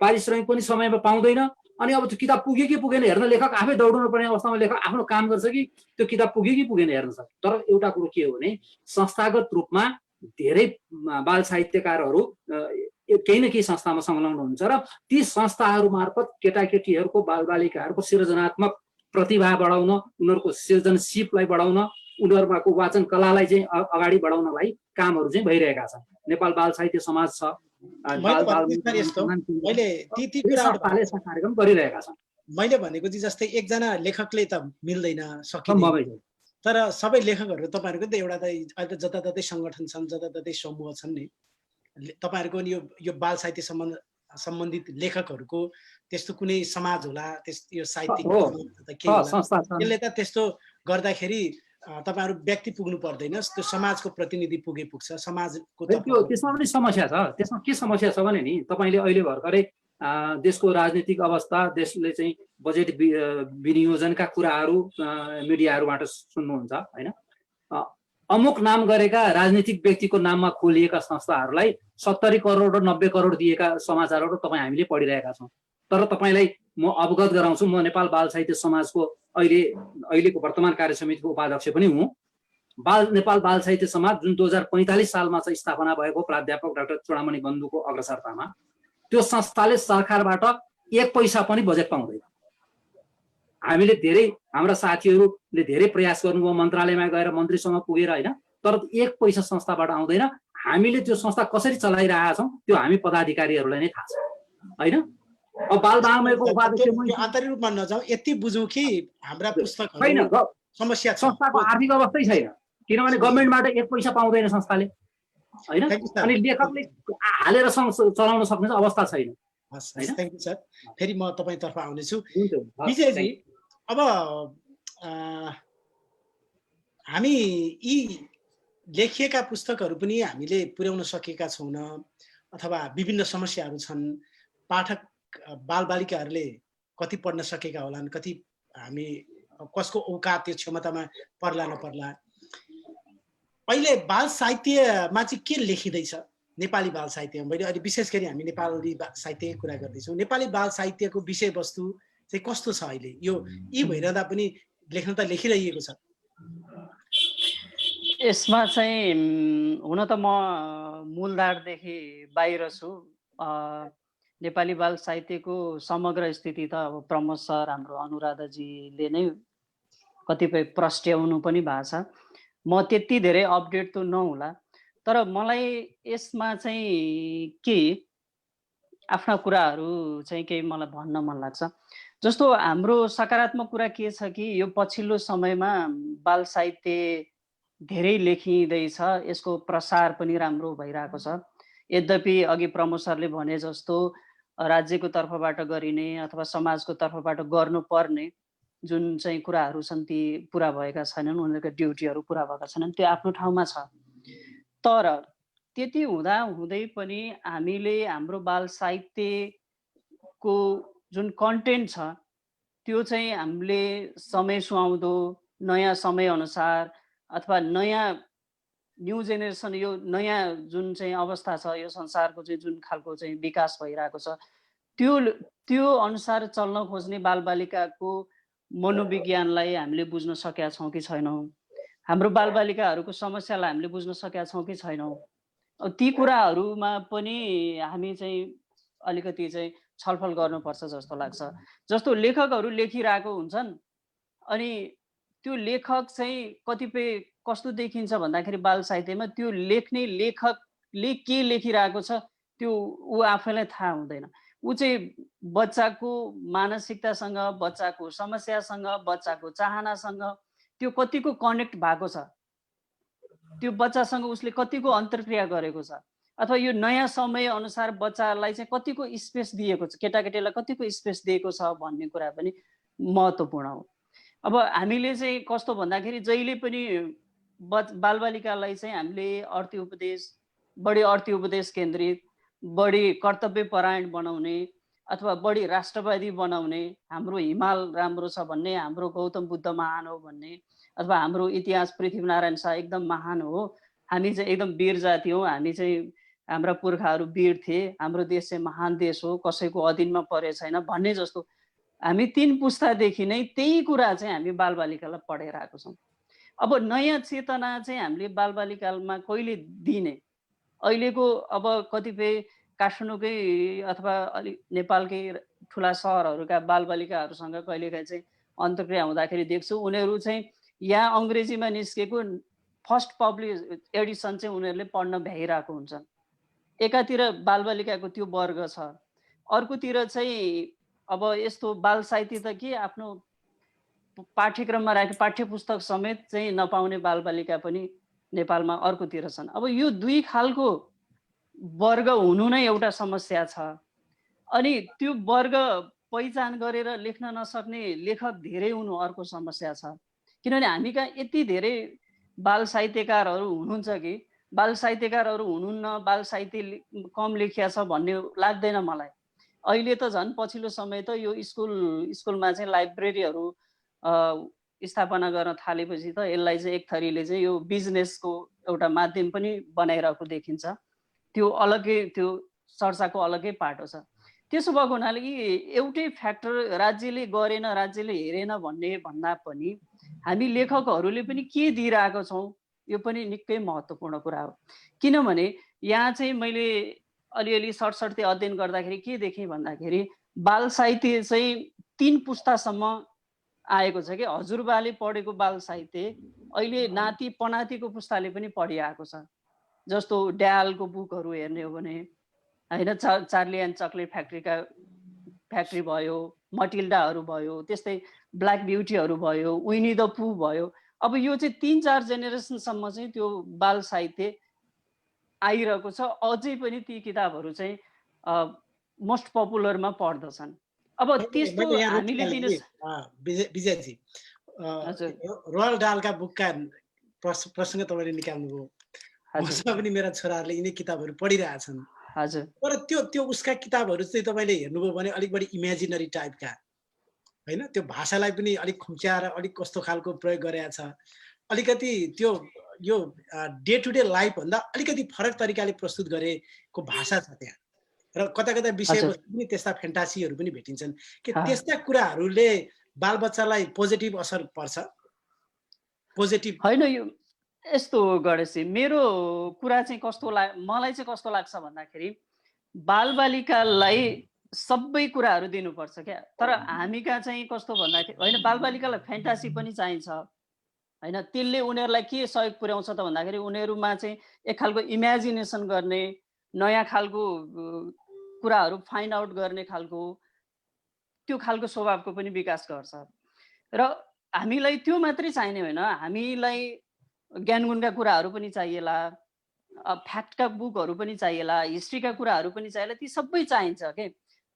पारिश्रमिक पनि समयमा पाउँदैन। अनि अब त्यो किताब पुग्यो कि पुगेन हेर्न लेखक आफै दौड्नु पर्ने अवस्थामा लेखक आफ्नो काम गर्छ कि त्यो किताब पुग्यो कि पुगेन हेर्न सक्छ। तर एउटा कुरो के हो भने संस्थागत रूपमा धेरै बाल साहित्यकारहरू केही न केही संस्थामा संलग्न हुन्छ र ती संस्थाहरू मार्फत केटाकेटीहरूको बालबालिकाहरूको सृजनात्मक प्रतिभा बढाउन, उनीहरूको सृजनशीललाई बढाउन, उनीहरूको वाचन कलालाई चाहिँ अगाडि बढाउनलाई कामहरू चाहिँ भइरहेका छन्। नेपाल बाल साहित्य समाज छ, कार्यक्रम गरिरहेका छन्। मैले भनेको चाहिँ जस्तै एकजना लेखकले त मिल्दैन, सकिँदैन, तर सबै लेखकहरू तपाईँहरूको त एउटा त अहिले त जताततै सङ्गठन छन्, जताततै समूह छन् नि। तपाईँहरूको यो बाल साहित्य सम्बन्धित लेखकहरूको त्यस्तो कुनै समाज होला, यो साहित्यिक त्यसले त त्यस्तो गर्दाखेरि तपाईँहरू व्यक्ति पुग्नु पर्दैन, त्यो समाजको प्रतिनिधि पुग्छ। समाजको त्यसमा पनि समस्या छ। त्यसमा के समस्या छ भने नि तपाईँले अहिले भर्खरै देशको राजनीतिक अवस्था, देशले चाहिँ बजेट विनियोजनका कुराहरू मिडियाहरूबाट सुन्नुहुन्छ, होइन? अमुक नाम गरेका राजनीतिक व्यक्तिको नाममा खोलिएका संस्थाहरूलाई 70 करोड र 90 करोड दिएका समाचारहरू तपाईँ हामीले पढिरहेका छौँ। तर तपाईँलाई म अवगत गराउँछु, म नेपाल बाल साहित्य समाजको अहिलेको वर्तमान कार्य समितिको उपाध्यक्ष पनि हुँ। नेपाल बाल साहित्य समाज जुन 2045 सालमा चाहिँ स्थापना भएको प्राध्यापक डाक्टर चुडामणि बन्धुको अग्रसरतामा त्यो संस्थाले सरकारबाट 1 पैसा पनि बजेट पाउँदैन। हामीले हाम्रा साथीहरूले धेरै प्रयास गर्नुभयो, मन्त्रालयमा गएर मन्त्रीसँग पुगेर, होइन? तर 1 पैसा संस्थाबाट आउँदैन। हामीले त्यो संस्था कसरी चलाइरहेका छौँ त्यो हामी पदाधिकारीहरूलाई नै थाहा छ, होइन? अब बालबालमयको उपाध्यक्ष आन्तरिक रूपमा नजाउँ, यति बुझौँ कि हाम्रा पुस्तकहरू छैन, समस्या छ, संस्थाको आर्थिक अवस्थै छैन, किनभने गभर्मेन्टबाट 1 पैसा पाउँदैन संस्थाले, होइन? अनि लेखकले हालेर चलाउन सक्ने अवस्था छैन। Thank you sir. फेरि म तपाईँतर्फ आउनेछु। विजयजी, अब हामी यी लेखिएका पुस्तकहरू पनि हामीले पुर्याउन सकेका छैनौँ अथवा विभिन्न समस्याहरू छन्। पाठक बालबालिकाहरूले कति पढ्न सकेका होलान्, कति हामी कसको औकात त्यो क्षमतामा पर्ला नपर्ला। अहिले बाल साहित्यमा चाहिँ के लेखिँदैछ? नेपाली बाल साहित्यमा मैले अहिले विशेष गरी हामी नेपाली साहित्यकै कुरा गर्दैछौँ। नेपाली बाल साहित्यको विषयवस्तु चाहिँ कस्तो छ अहिले? यो यी भइरहँदा पनि लेख्न त लेखिरहेको छ। यसमा चाहिँ हुन त म मूलधारदेखि बाहिर छु। नेपाली बाल साहित्यको समग्र स्थिति त अब प्रमोद सर, हाम्रो अनुराधाजीले नै कतिपय प्रस्ट्याउनु पनि भएको छ। म त्यति धेरै अपडेट त नहुला, तर मलाई यसमा चाहिँ के आफ्ना कुराहरू चाहिँ केही मलाई भन्न मन लाग्छ। जस्तो हाम्रो सकारात्मक कुरा के छ कि यो पछिल्लो समयमा बाल साहित्य धेरै लेखिँदैछ, यसको प्रसार पनि राम्रो भइरहेको छ। यद्यपि अघि प्रमोद सरले भने जस्तो राज्यको तर्फबाट गरिने अथवा समाजको तर्फबाट गर्नुपर्ने जुन चाहिँ कुराहरू छन् ती पुरा भएका छैनन्, उनीहरूका ड्युटीहरू पुरा भएका छैनन्, त्यो आफ्नो ठाउँमा छ। तर त्यति हुँदा हुँदै पनि हामीले हाम्रो बाल साहित्यको जुन कन्टेन्ट छ त्यो चाहिँ हामीले समय सुहाउँदो, नयाँ समय अनुसार अथवा नयाँ न्यू जेनेरेसन, यो नयाँ जुन चाहिँ अवस्था छ, यो संसारको चाहिँ जुन खालको चाहिँ विकास भइरहेको छ त्यो त्यो अनुसार चल्न खोज्ने बालबालिकाको मनोविज्ञानलाई हामीले बुझ्न सकेका छौँ कि छैनौँ, हाम्रो बालबालिकाहरूको समस्यालाई हामीले बुझ्न सकेका छौँ कि छैनौँ, ती कुराहरूमा पनि हामी चाहिँ अलिकति चाहिँ छलफल गर्नुपर्छ जस्तो लाग्छ। जस्तो लेखकहरू लेखिरहेको हुन्छन्, अनि त्यो लेखक चाहिँ कतिपय कस्तो देखिन्छ भन्दाखेरि बाल साहित्यमा त्यो लेख्ने लेखकले के लेखिरहेको छ त्यो ऊ आफैलाई थाहा हुँदैन। ऊ चाहिँ बच्चाको मानसिकतासँग, बच्चाको समस्यासँग, बच्चाको चाहनासँग त्यो कतिको कनेक्ट भएको छ, त्यो बच्चासँग उसले कतिको अन्तर्क्रिया गरेको छ, अथवा यो नयाँ समय अनुसार बच्चालाई चाहिँ कतिको स्पेस दिएको छ, केटाकेटीलाई कतिको स्पेस दिएको छ भन्ने कुरा पनि महत्त्वपूर्ण हो। अब हामीले चाहिँ कस्तो भन्दाखेरि जहिले पनि बालबालिकालाई चाहिँ हामीले अर्थी उपदेश, बढी अर्थी उपदेश केन्द्रित, बढी कर्तव्यपरायण बनाउने अथवा बढी राष्ट्रवादी बनाउने, हाम्रो हिमाल राम्रो छ भन्ने, हाम्रो गौतम बुद्ध महान हो भन्ने, अथवा हाम्रो इतिहास पृथ्वीनारायण शाह एकदम महान हो, हामी चाहिँ एकदम वीर जाति हौँ, हामी चाहिँ हाम्रा पुर्खाहरू वीर थिए, हाम्रो देश चाहिँ महान देश हो, कसैको अधीनमा परे छैन भन्ने जस्तो हामी 3 पुस्तादेखि नै त्यही कुरा चाहिँ हामी बालबालिकालाई पढाइरहेको छौँ। अब नयाँ चेतना चाहिँ हामीले बालबालिकामा कहिले दिने, अहिलेको अब कतिपय काठमाडौँकै अथवा अलि नेपालकै ठुला सहरहरूका बालबालिकाहरूसँग कहिलेकाहीँ चाहिँ अन्तर्क्रिया हुँदाखेरि देख्छु उनीहरू चाहिँ यहाँ अङ्ग्रेजीमा निस्केको फर्स्ट पब्लिस एडिसन चाहिँ उनीहरूले पढ्न भ्याइरहेको हुन्छन्। एकातिर बालबालिकाको त्यो वर्ग छ, अर्कोतिर चाहिँ अब यस्तो बाल साहित्य त के आफ्नो पाठ्यक्रममा राखेको पाठ्य पुस्तक समेत चाहिँ नपाउने बालबालिका पनि नेपालमा अर्कोतिर छन्। अब यो दुई खालको वर्ग हुनु नै एउटा समस्या छ। अनि त्यो वर्ग पहिचान गरेर लेख्न नसक्ने लेखक धेरै हुनु अर्को समस्या छ। किनभने हामी कहाँ यति धेरै बाल साहित्यकारहरू हुनुहुन्छ कि बाल साहित्यकारहरू हुनुहुन्न, बाल साहित्य कम लेखिया छ भन्ने लाग्दैन मलाई। अहिले त झन् पछिल्लो समय त यो स्कुलमा चाहिँ लाइब्रेरीहरू स्थापना गर्न थालेपछि त यसलाई चाहिँ एक थरीले चाहिँ यो बिजनेसको एउटा माध्यम पनि बनाइरहेको देखिन्छ। त्यो अलग्गै, त्यो चर्चाको अलग्गै पाटो छ। त्यसो भएको हुनाले एउटै फ्याक्टर राज्यले गरेन, राज्यले हेरेन भन्ने भन्दा पनि हामी लेखकहरूले पनि के दिइरहेको छौँ यो पनि निकै महत्त्वपूर्ण कुरा हो। किनभने यहाँ चाहिँ मैले अलिअलि सर्टसर्टै अध्ययन गर्दाखेरि के देखेँ भन्दाखेरि बाल साहित्य चाहिँ 3 पुस्तासम्म आएको छ कि हजुरबाले पढेको बाल साहित्य अहिले नाति पनातिको पुस्ताले पनि पढिआएको छ। जस्तो ड्यालको बुकहरू हेर्ने हो भने होइन, चार्ली एन्ड चकलेट फ्याक्ट्री भयो, मटिल्डाहरू भयो, त्यस्तै ब्ल्याक ब्युटीहरू भयो, विनी द पू भयो। अब यो चाहिँ 3-4 जेनेरेसनसम्म चाहिँ त्यो बाल साहित्य आइरहेको छ। अझै पनि ती किताबहरू चाहिँ मोस्ट पपुलरमा पढ्दछन्। अब त्यस्तो हामीले दिन विजयजी रोयल डालका बुकका प्रसङ्ग तपाईँले निकाल्नुभयो। मसँग पनि मेरा छोराहरूले यिनै किताबहरू पढिरहेछन्। हजुर, तर त्यो उसका किताबहरू चाहिँ तपाईँले हेर्नुभयो भने अलिक बढी इमेजिनरी टाइपका होइन, त्यो भाषालाई पनि अलिक खुम्च्याएर अलिक कस्तो खालको प्रयोग गरेका छ। अलिकति त्यो यो डे टु डे लाइफ भन्दा अलिकति फरक तरिकाले प्रस्तुत गरेको भाषा छ त्यहाँ, र कता कता विषयवस्तु पनि त्यस्ता फ्यान्टासीहरू पनि भेटिन्छन् कि त्यस्ता कुराहरूले बालबच्चालाई पोजिटिभ असर पर्छ? पोजिटिभ होइन, यो यस्तो हो गणेशजी, मेरो कुरा चाहिँ कस्तो मलाई चाहिँ कस्तो लाग्छ भन्दाखेरि बालबालिकालाई सबै कुराहरू दिनुपर्छ क्या। तर हामी कहाँ चाहिँ कस्तो भन्दाखेरि होइन, बालबालिकालाई फ्यान्टासी पनि चाहिन्छ होइन, त्यसले उनीहरूलाई के सहयोग पुर्याउँछ त भन्दाखेरि उनीहरूमा चाहिँ एक खालको इमेजिनेसन गर्ने, नयाँ खालको कुराहरू फाइन्ड आउट गर्ने खालको त्यो खालको स्वभावको पनि विकास गर्छ। र हामीलाई त्यो मात्रै चाहिने होइन, हामीलाई ज्ञानगुणका कुराहरू पनि चाहिएला, फ्याक्टका बुकहरू पनि चाहिएला, हिस्ट्रीका कुराहरू पनि चाहिएला, ती सबै चाहिन्छ के।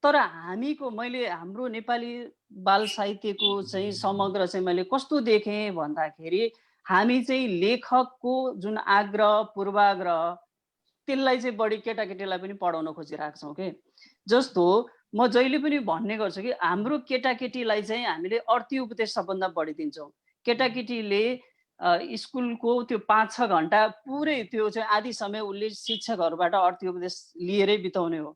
तर मैले हाम्रो नेपाली बाल साहित्यको चाहिँ समग्र चाहिँ मैले कस्तो देखेँ भन्दाखेरि हामी चाहिँ लेखकको जुन आग्रह पूर्वाग्रह त्यसलाई चाहिँ बढी केटाकेटीलाई पनि पढाउन खोजिरहेको छौँ कि। जस्तो म जहिले पनि भन्ने गर्छु कि हाम्रो केटाकेटीलाई चाहिँ हामीले अर्थी उपदेश सबभन्दा बढी दिन्छौँ। केटाकेटीले स्कुलको त्यो 5-6 घन्टा पुरै त्यो चाहिँ आधी समय उसले शिक्षकहरूबाट अर्थी उपदेश लिएरै बिताउने हो।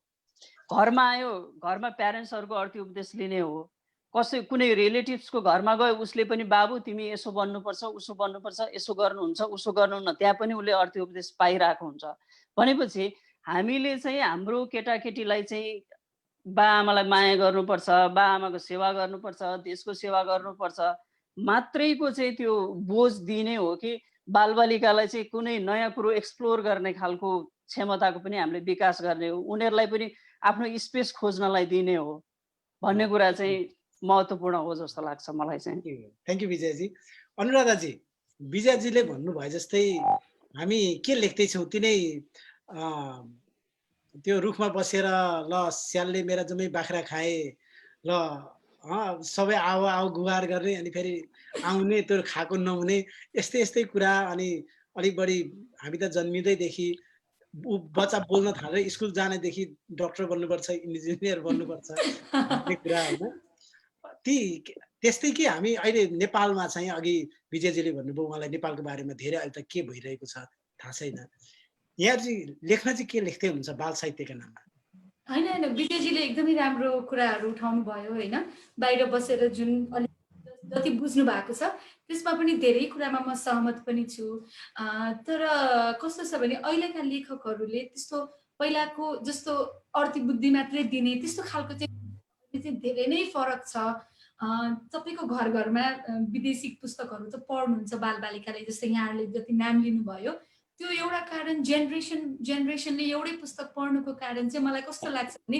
घरमा आयो, घरमा प्यारेन्ट्सहरूको अर्थी उपदेश लिने हो, कुनै रिलेटिभ्सको घरमा गयो उसले पनि बाबु तिमी यसो बन्नुपर्छ, उसो बन्नुपर्छ, यसो गर्नुहुन्छ, उसो गर्नुहुन्न, त्यहाँ पनि उसले अर्थी उपदेश पाइरहेको हुन्छ। भनेपछि हामीले चाहिँ हाम्रो केटाकेटीलाई चाहिँ बा आमालाई माया गर्नुपर्छ, बा आमाको सेवा गर्नुपर्छ, देशको सेवा गर्नुपर्छ मात्रैको चाहिँ त्यो बोझ दिने हो कि बालबालिकालाई चाहिँ कुनै नयाँ कुरो एक्सप्लोर गर्ने खालको क्षमताको पनि हामीले विकास गर्ने हो, उनीहरूलाई पनि आफ्नो स्पेस खोज्नलाई दिने हो भन्ने कुरा चाहिँ महत्त्वपूर्ण हो जस्तो लाग्छ मलाई चाहिँ। Thank you Vijayji. अनुराधाजी, विजयजीले भन्नुभयो जस्तै हामी के लेख्दैछौँ तिनै त्यो रुखमा बसेर ल स्यालले मेरा जम्मै बाख्रा खाए, ल सबै आऊ आऊ गुहार गर्ने, अनि फेरि आउने त्यो खाएको नहुने, यस्तै यस्तै कुरा। अनि अलिक बढी हामी त जन्मिँदैदेखि बच्चा बोल्न थालेर स्कुल जानेदेखि डक्टर बन्नुपर्छ, इन्जिनियर बन्नुपर्छ भन्ने कुरा होइन। त्यस्तै कि हामी अहिले नेपालमा चाहिँ अघि विजयजीले भन्नुभयो उहाँलाई नेपालको बारेमा धेरै अहिले त के भइरहेको छ थाहा छैन। यहाँ चाहिँ लेख्न चाहिँ के लेख्दै हुनुहुन्छ बाल साहित्यका नाममा? होइन, विजयजीले एकदमै राम्रो कुराहरू उठाउनु भयो होइन। बाहिर बसेर जुन अलिक जति बुझ्नु भएको छ त्यसमा पनि धेरै कुरामा म सहमत पनि छु। तर कस्तो छ भने अहिलेका लेखकहरूले त्यस्तो पहिलाको जस्तो अर्थी बुद्धि मात्रै दिने त्यस्तो खालको चाहिँ धेरै नै फरक छ। तपाईँको घर घरमा विदेशी पुस्तकहरू त पढ्नुहुन्छ बालबालिकाले, जस्तै यहाँहरूले जति नाम लिनुभयो, त्यो एउटा कारण जेनेरेसनले एउटै पुस्तक पढ्नुको कारण चाहिँ मलाई कस्तो लाग्छ भने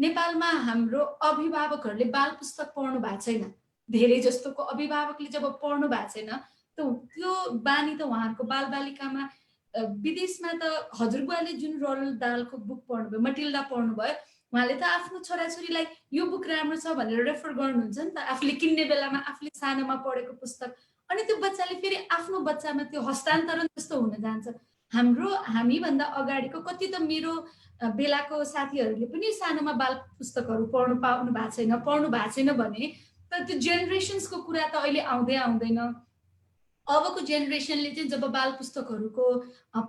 नेपालमा हाम्रो अभिभावकहरूले बाल पुस्तक पढ्नु भएको छैन। धेरै जस्तोको अभिभावकले जब पढ्नु भएको छैन त त्यो बानी त उहाँहरूको बालबालिकामा विदेशमा त हजुरबुवाले जुन रोल्ड दालको बुक पढ्नुभयो, मटिल्डा पढ्नुभयो, उहाँले त आफ्नो छोराछोरीलाई यो बुक राम्रो छ भनेर रेफर गर्नुहुन्छ नि त, आफूले किन्ने बेलामा आफूले सानोमा पढेको पुस्तक। अनि त्यो बच्चाले फेरि आफ्नो बच्चामा त्यो हस्तान्तरण जस्तो हुन जान्छ। हामीभन्दा अगाडिको कति त मेरो बेलाको साथीहरूले पनि सानोमा बाल पुस्तकहरू पढ्नु भएको छैन भने त त्यो जेनेरेसन्सको कुरा त अहिले आउँदैन। अबको जेनेरेसनले चाहिँ जब बाल पुस्तकहरूको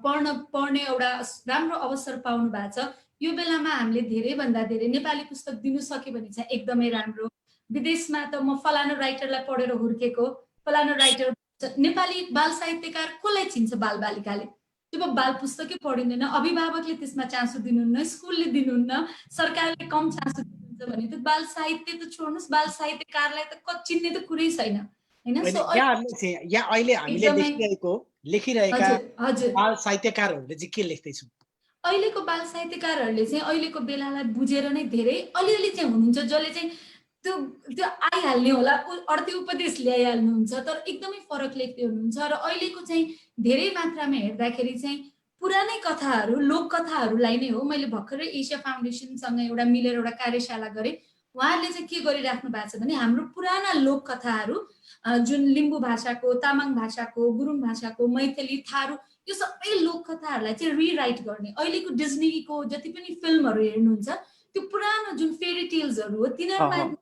पढ्ने एउटा राम्रो अवसर पाउनु भएको छ, यो बेलामा हामीले धेरैभन्दा धेरै नेपाली पुस्तक दिनु सक्यो भने चाहिँ एकदमै राम्रो। विदेशमा त म फलानु राइटरलाई पढेर हुर्केको, फलानु राइटर, नेपाली बाल साहित्यकार कसलाई चिन्छ बालबालिकाले? जब बाल पुस्तकै पढिँदैन, अभिभावकले त्यसमा चासो दिनुहुन्न, स्कुलले दिनुहुन्न, सरकारले कम चासो दिनुहुन्छ भने त बाल साहित्य त छोड्नुहोस्, बाल साहित्यकारलाई त चिन्ने त कुरै छैन होइन। यहाँ अहिले हामीले लेखिरहेका बाल साहित्यकारहरूले चाहिँ के लेख्दैछौँ? अहिलेको बाल साहित्यकारहरूले चाहिँ अहिलेको बेलालाई बुझेर नै धेरै अलिअलि चाहिँ हुनुहुन्छ जसले चाहिँ त्यो आइहाल्ने होला, अर्थी उपदेश ल्याइहाल्नुहुन्छ, तर एकदमै फरक लेख्दै हुनुहुन्छ। र अहिलेको चाहिँ धेरै मात्रामा हेर्दाखेरि चाहिँ पुरानै कथाहरू, लोककथाहरूलाई नै हो। मैले भर्खरै एसिया फाउन्डेसनसँग एउटा मिलेर एउटा कार्यशाला गरेँ। उहाँहरूले चाहिँ के गरिराख्नु भएको छ भने हाम्रो पुराना लोककथाहरू जुन लिम्बू भाषाको, तामाङ भाषाको, गुरुङ भाषाको, मैथिली, थारू, यो सबै लोककथाहरूलाई चाहिँ रिराइट गर्ने। अहिलेको डिज्नीको जति पनि फिल्महरू हेर्नुहुन्छ त्यो पुरानो जुन फेरी टेल्सहरू हो तिनीहरूमा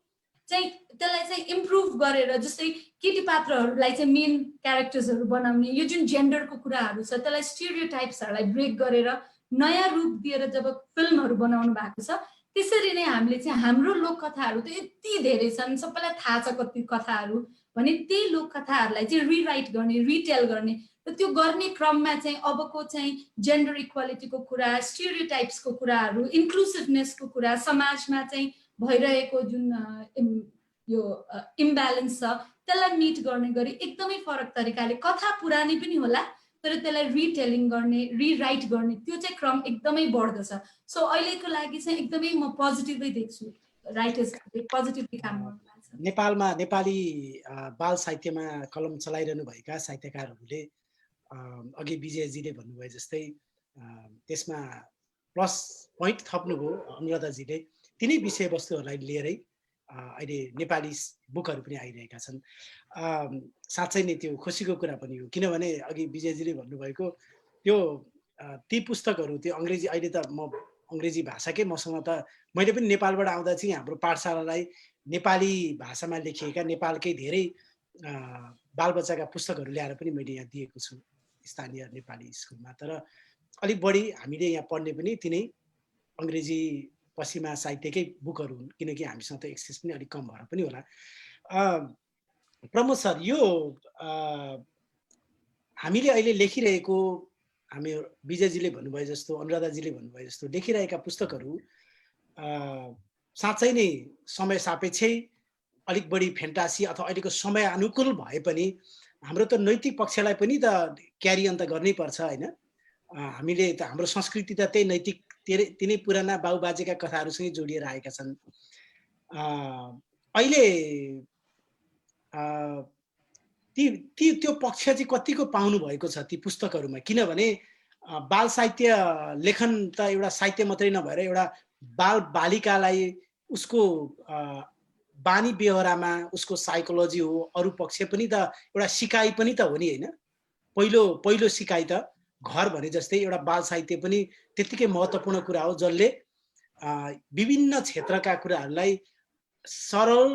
चाहिँ त्यसलाई चाहिँ इम्प्रुभ गरेर, जस्तै केटी पात्रहरूलाई चाहिँ मेन क्यारेक्टर्सहरू बनाउने, यो जुन जेन्डरको कुराहरू छ त्यसलाई स्टिरियोटाइप्सहरूलाई ब्रेक गरेर नयाँ रूप दिएर जब फिल्महरू बनाउनु भएको छ, त्यसरी नै हामीले चाहिँ हाम्रो लोककथाहरू त यति धेरै छन्, सबैलाई थाहा छ कति कथाहरू भने, त्यही लोककथाहरूलाई चाहिँ रिराइट गर्ने, रिटेल गर्ने। र त्यो गर्ने क्रममा चाहिँ अबको चाहिँ जेन्डर इक्वालिटीको कुरा, स्टिरियोटाइप्सको कुराहरू, इन्क्लुसिभनेसको कुरा, समाजमा चाहिँ भइरहेको जुन यो इम्ब्यालेन्स छ त्यसलाई मिट गर्ने गरी एकदमै फरक तरिकाले कथा पुरानै पनि होला तर त्यसलाई रिटेलिङ गर्ने, रिराइट गर्ने, त्यो चाहिँ क्रम एकदमै बढ्दछ। सो अहिलेको लागि चाहिँ एकदमै म पोजिटिभै देख्छु, राइटर्सहरूले पोजिटिभली काम गर्नुहुन्छ। नेपालमा नेपाली बाल साहित्यमा कलम चलाइरहनु भएका साहित्यकारहरूले अघि विजयजीले भन्नुभयो जस्तै त्यसमा प्लस पोइन्ट थप्नुभयो अनुराधाजीले, तिनै विषयवस्तुहरूलाई लिएरै अहिले नेपाली बुकहरू पनि आइरहेका छन्। साँच्चै नै त्यो खुसीको कुरा पनि हो, किनभने अघि विजयजीले भन्नुभएको त्यो ती पुस्तकहरू, त्यो अङ्ग्रेजी, अहिले त म अङ्ग्रेजी भाषाकै मसँग त मैले पनि नेपालबाट आउँदा चाहिँ हाम्रो पाठशालालाई नेपाली भाषामा लेखिएका नेपालकै धेरै बालबच्चाका पुस्तकहरू ल्याएर पनि मैले यहाँ दिएको छु स्थानीय नेपाली स्कुलमा। तर अलिक बढी हामीले यहाँ पढ्ने पनि तिनै अङ्ग्रेजी पश्चिमा साहित्यकै बुकहरू हुन्, किनकि हामीसँग त एक्सेस पनि अलिक कम भएर पनि होला। प्रमोद सर, यो हामीले अहिले लेखिरहेको, हामी विजयजीले भन्नुभयो जस्तो, अनुराधाजीले भन्नुभयो जस्तो लेखिरहेका पुस्तकहरू साँच्चै नै समय सापेक्षै अलिक बढी फेन्टासी अथवा अहिलेको समय अनुकूल भए पनि हाम्रो त नैतिक पक्षलाई पनि त क्यारी अन त गर्नै पर्छ होइन। हामीले त हाम्रो संस्कृति त त्यही नैतिक तिनै पुराना बाबुबाजेका कथाहरूसँगै जोडिएर आएका छन्। अहिले त्यो पक्ष चाहिँ कतिको पाउनु भएको छ ती पुस्तकहरूमा? किनभने बाल साहित्य लेखन त एउटा साहित्य मात्रै नभएर एउटा बाल बालिकालाई उसको बानी बेहोरामा उसको साइकोलोजी हो, अरू पक्ष पनि त एउटा सिकाइ पनि त हो नि होइन। पहिलो सिकाइ त घर भने जस्तै एउटा बाल साहित्य पनि त्यत्तिकै महत्त्वपूर्ण कुरा हो, जसले विभिन्न क्षेत्रका कुराहरूलाई सरल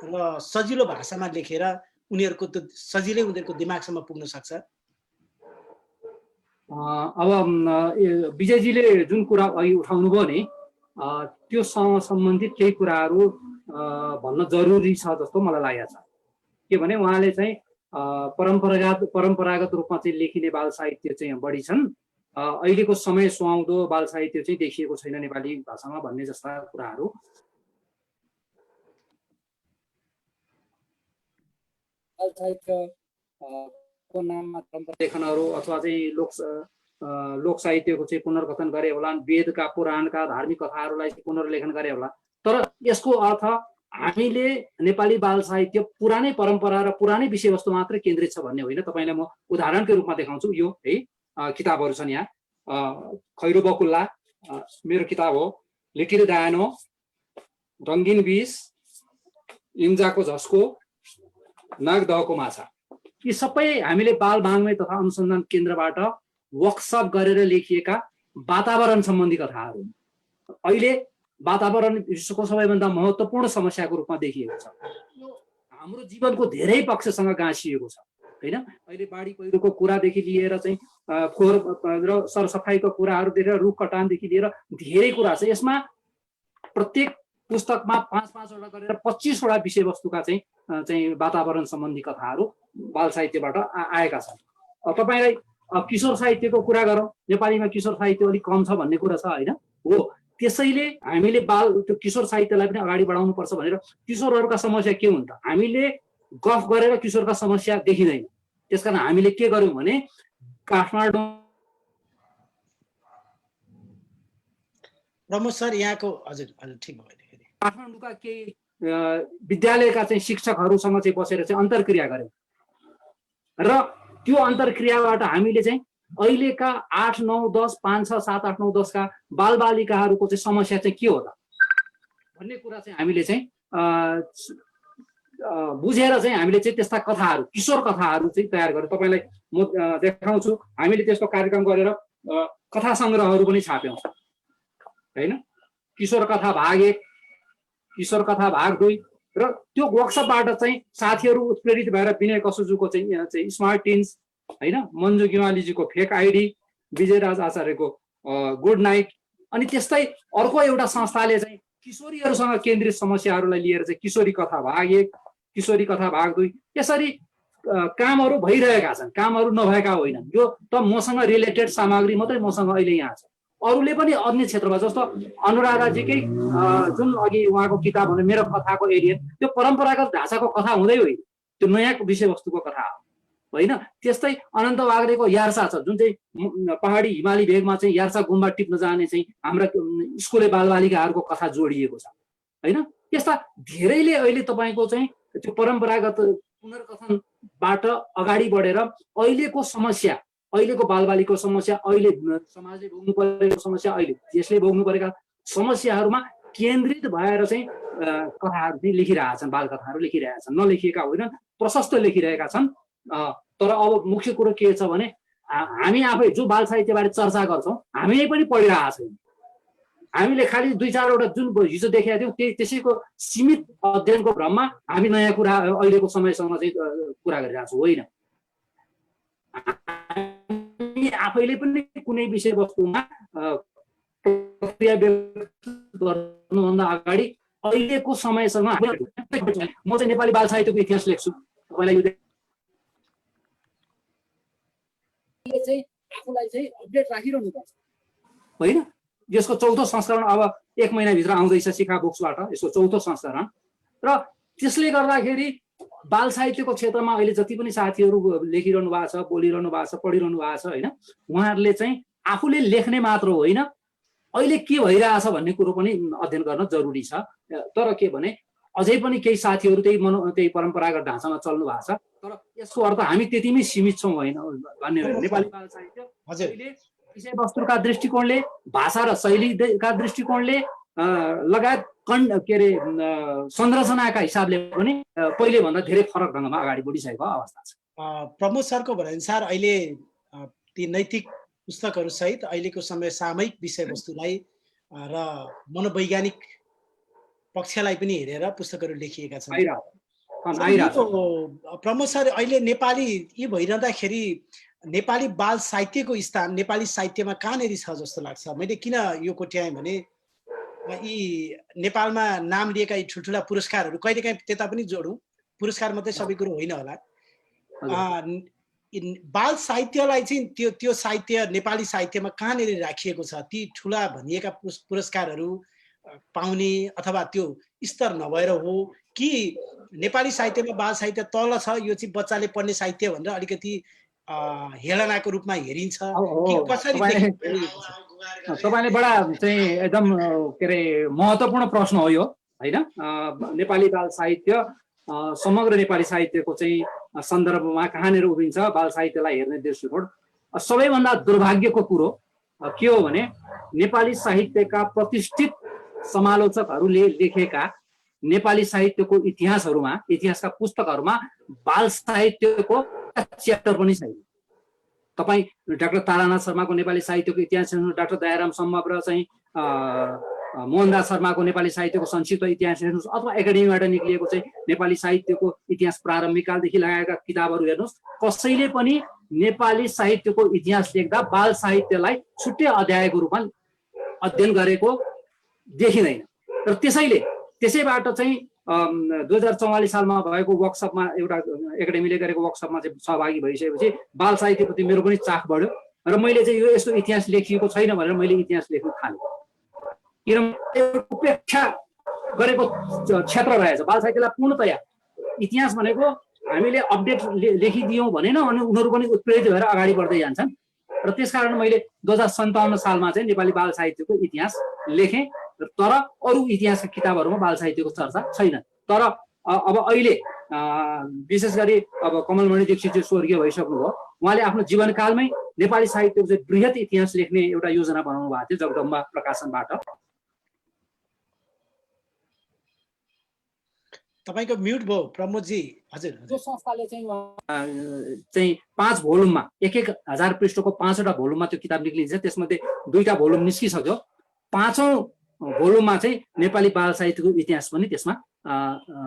र सजिलो भाषामा लेखेर उनीहरूको त सजिलै उनीहरूको दिमागसम्म पुग्न सक्छ। अब विजयजीले जुन कुरा अघि उठाउनु भयो नि, त्योसँग सम्बन्धित केही कुराहरू भन्न जरुरी छ जस्तो मलाई लागेको छ। के भने उहाँले चाहिँ परम्परागत रूपमा चाहिँ लेखिने बाल साहित्य चाहिँ बढी छन्, अहिलेको समय सुहाउँदो बाल साहित्य चाहिँ देखिएको छैन नेपाली भाषामा भन्ने जस्ता कुराहरू बाल साहित्यको नाममा परम्परा लेखनहरू अथवा चाहिँ लोक साहित्यको चाहिँ पुनर्कथन गरे होला, वेदका पुराणका धार्मिक कथाहरूलाई चाहिँ पुनर्लेखन गरे होला। तर यसको अर्थ हामीले नेपाली बाल साहित्य पुरानै परम्परा र पुरानै विषयवस्तु मात्रै केन्द्रित छ भन्ने होइन। तपाईँलाई म उदाहरणकै रूपमा देखाउँछु। यो है किताबहरू छन् यहाँ, खैरो बकुल्ला मेरो किताब हो, लिटिल डायनो, रङ्गिन बिस, इम्जाको झस्को, नागदहको माछा, यी सबै हामीले बाल बाङ्मय तथा अनुसन्धान केन्द्रबाट वर्कसप गरेर लेखिएका वातावरण सम्बन्धी कथाहरू। अहिले वातावरण विश्वको सबैभन्दा महत्त्वपूर्ण समस्याको रूपमा देखिएको छ। यो हाम्रो जीवनको धेरै पक्षसँग गाँसिएको छ होइन। अहिले बाढी पहिरोको कुरादेखि लिएर चाहिँ फोहोर र सरसफाइको कुराहरूदेखि रुख कटानदेखि लिएर धेरै कुरा छ। यसमा प्रत्येक पुस्तकमा 5-5वटा गरेर 25वटा विषयवस्तुका चाहिँ वातावरण सम्बन्धी कथाहरू बाल साहित्यबाट आएका छन्। तपाईँलाई किशोर साहित्यको कुरा गरौँ, नेपालीमा किशोर साहित्य अलिक कम छ भन्ने कुरा छ होइन हो। त्यसैले हामीले त्यो किशोर साहित्यलाई पनि अगाडि बढाउनुपर्छ भनेर किशोरहरूका समस्या के हुन् त, हामीले गफ गरेर किशोरका समस्या देखिँदैन। त्यसकारण हामीले के गर्यौँ भने काठमाडौँ प्रमोद सर यहाँको हजुर ठिक भयो। काठमाडौँका केही विद्यालयका चाहिँ शिक्षकहरूसँग चाहिँ बसेर चाहिँ अन्तर्क्रिया गर्यौँ र त्यो अन्तर्क्रियाबाट हामीले चाहिँ अहिलेका 8, 9, 10, 5, 6, 7, 8, 9, 10 का बालबालिकाहरूको चाहिँ समस्या चाहिँ के हो त भन्ने कुरा चाहिँ हामीले चाहिँ बुझेर चाहिँ हामीले चाहिँ त्यस्ता कथाहरू, किशोर कथाहरू चाहिँ तयार गरेर तपाईँलाई म देखाउँछु। हामीले त्यस्तो कार्यक्रम गरेर कथा सङ्ग्रहहरू पनि छाप्यौँ होइन। किशोर कथा भाग 1, किशोर कथा भाग 2 र त्यो वर्कसपबाट चाहिँ साथीहरू उत्प्रेरित भएर विनय कसुजुको चाहिँ स्मार्ट टिन्स होइन, मन्जु गिवालीजीको फेक आइडी, विजयराज आचार्यको गुड नाइट, अनि त्यस्तै अर्को एउटा संस्थाले चाहिँ किशोरीहरूसँग केन्द्रित समस्याहरूलाई लिएर चाहिँ किशोरी कथा भाग 1, किशोरी कथा भाग 2, यसरी कामहरू भइरहेका छन्, कामहरू नभएका होइनन्। यो त मसँग रिलेटेड सामग्री मात्रै मसँग अहिले यहाँ छ। अरूले पनि अन्य क्षेत्रमा जस्तो अनुराधाजीकै जुन अघि उहाँको किताब भने मेरो कथाको एरिया, त्यो परम्परागत ढाँचाको कथा हुँदै होइन, त्यो नयाँ विषयवस्तुको कथा हो होइन। त्यस्तै अनन्त वाग्लेको यार्सा छ, जुन चाहिँ पहाडी हिमाली भेगमा चाहिँ यार्सा गुम्बा टिप्न जाने चाहिँ हाम्रा स्कुले बालबालिकाहरूको कथा जोडिएको छ होइन। यस्ता धेरैले अहिले तपाईँको चाहिँ त्यो परम्परागत पुनर्कथनबाट अगाडि बढेर अहिलेको समस्या, अहिलेको बालबालिकाको समस्या, अहिले समाजले भोग्नु परेको समस्या, अहिले देशले भोग्नु परेका समस्याहरूमा केन्द्रित भएर चाहिँ कथाहरू चाहिँ लेखिरहेछन्, बालकथाहरू लेखिरहेछन्। नलेखिएका होइनन्, प्रशस्त लेखिरहेका छन्। तर अब मुख्य कुरो के छ भने हामी आफै जो बाल साहित्यबारे चर्चा गर्छौँ हामी पनि पढिरहेका छैनौँ। हामीले खालि 2-4वटा जुन हिजो देखेका थियौँ त्यसैको सीमित अध्ययनको क्रममा हामी नयाँ कुरा अहिलेको समयसँग चाहिँ कुरा गरिरहेका छौँ होइन। हामी आफैले पनि कुनै विषयवस्तुमा प्रक्रिया गर्नुभन्दा अगाडि अहिलेको समयसँग म चाहिँ नेपाली बाल साहित्यको इतिहास लेख्छु, तपाईँलाई यो चाहिँ आफूलाई चाहिँ अपडेट राखिरहनु पर्छ होइन। यसको चौथो संस्करण अब 1 महिनाभित्र आउँदैछ शिखा बुक्सबाट, यसको चौथो संस्करण। र त्यसले गर्दाखेरि बाल साहित्यको क्षेत्रमा अहिले जति पनि साथीहरू लेखिरहनु भएको छ, बोलिरहनु भएको छ, पढिरहनु भएको छ होइन, उहाँहरूले चाहिँ आफूले लेख्ने मात्र होइन, अहिले के भइरहेछ भन्ने कुरो पनि अध्ययन गर्न जरुरी छ। तर के भने अझै पनि केही साथीहरू त्यही परम्परागत ढाँचामा चल्नु भएको छ। तर यसको अर्थ हामी त्यतिमै सीमित छौँ होइन भन्ने नेपाली बाल साहित्य अहिले विषयवस्तुका दृष्टिकोणले, भाषा र शैलीका दृष्टिकोणले लगायत के अरे संरचनाका हिसाबले पनि पहिले भन्दा धेरै फरक ढङ्गमा अगाडि बढिसकेको अवस्था छ। प्रमोद सरको भनाइअनुसार अहिले ती नैतिक पुस्तकहरू सहित अहिलेको समय सामयिक विषयवस्तुलाई र मनोवैज्ञानिक पक्षलाई पनि हेरेर पुस्तकहरू लेखिएका छन्। प्रमोद सर, अहिले नेपाली यी भइरहँदाखेरि नेपाली बाल साहित्यको स्थान नेपाली साहित्यमा कहाँनिर छ जस्तो लाग्छ? मैले किन यो कोट्याएँ भने यी नेपालमा नाम लिएका यी ठुल्ठुला पुरस्कारहरू कहिलेकाहीँ त्यता पनि जोडौँ, पुरस्कार मात्रै सबै कुरो होइन होला, बाल साहित्यलाई चाहिँ त्यो साहित्य नेपाली साहित्यमा कहाँनिर राखिएको छ? ती ठुला भनिएका पुरस्कारहरू पाउने अथवा त्यो स्तर नभएर हो कि नेपाली साहित्यमा बाल साहित्य तल छ, यो चाहिँ बच्चाले पढ्ने साहित्य भनेर अलिकति हेलनाको रूपमा हेरिन्छ कि कसरी? तपाईँले बडा चाहिँ एकदम के अरे महत्त्वपूर्ण प्रश्न हो यो होइन। नेपाली बाल साहित्य समग्र नेपाली साहित्यको चाहिँ सन्दर्भमा कहाँनिर उभिन्छ बाल साहित्यलाई हेर्ने दृष्टिकोण? सबैभन्दा दुर्भाग्यको कुरो के हो भने नेपाली साहित्यका प्रतिष्ठित समालोचकहरूले लेखेका नेपाली साहित्यको इतिहासका पुस्तकहरूमा बाल साहित्यको च्याप्टर पनि छैन। तपाईँ डाक्टर तारानाथ शर्माको नेपाली साहित्यको इतिहास हेर्नुहोस्, डाक्टर दयाराम सम्भव र चाहिँ मोहनदास शर्माको नेपाली साहित्यको संक्षिप्त इतिहास हेर्नुहोस्, अथवा एकाडेमीबाट निक्लिएको चाहिँ नेपाली साहित्यको इतिहास प्रारम्भिक कालदेखि लगाएका किताबहरू हेर्नुहोस्, कसैले पनि नेपाली साहित्यको इतिहास लेख्दा बाल साहित्यलाई छुट्टै अध्यायको रूपमा अध्ययन गरेको देखिँदैन। र त्यसैबाट चाहिँ 2044 सालमा भएको वर्कसपमा एउटा एकाडेमीले गरेको वर्कसपमा चाहिँ सहभागी भइसकेपछि बाल साहित्यप्रति मेरो पनि चाख बढ्यो र मैले चाहिँ यो यस्तो इतिहास लेखिएको छैन भनेर मैले इतिहास लेख्न थालेँ। किनभने उपेक्षा गरेको क्षेत्र रहेछ बाल साहित्यलाई पूर्णतया। इतिहास भनेको हामीले अपडेट लेखिदियौँ भनेन अनि उनीहरू पनि उत्प्रेरित भएर अगाडि बढ्दै जान्छन्। र त्यसकारण मैले 2057 सालमा चाहिँ नेपाली बाल साहित्यको इतिहास लेखेँ। तर अरू इतिहासका किताबहरूमा बाल साहित्यको चर्चा छैन। तर अब अहिले विशेष गरी अब कमलमणि दीक्षित चाहिँ स्वर्गीय भइसक्नुभयो, उहाँले आफ्नो जीवनकालमै नेपाली साहित्यको चाहिँ बृहत इतिहास लेख्ने एउटा योजना बनाउनु भएको थियो जगदम्बा प्रकाशनबाट। तपाईको म्युट भयो प्रमोदजी। हजुर, त्यो संस्थाले चाहिँ 5 भोल्युममा 1000 पृष्ठको 5वटा भोल्युममा त्यो किताब निक्लिन्छ। त्यसमध्ये 2टा भोल्युम निस्किसक्यो। 5औं भोल्युममा चाहिँ नेपाली बाल साहित्यको इतिहास पनि त्यसमा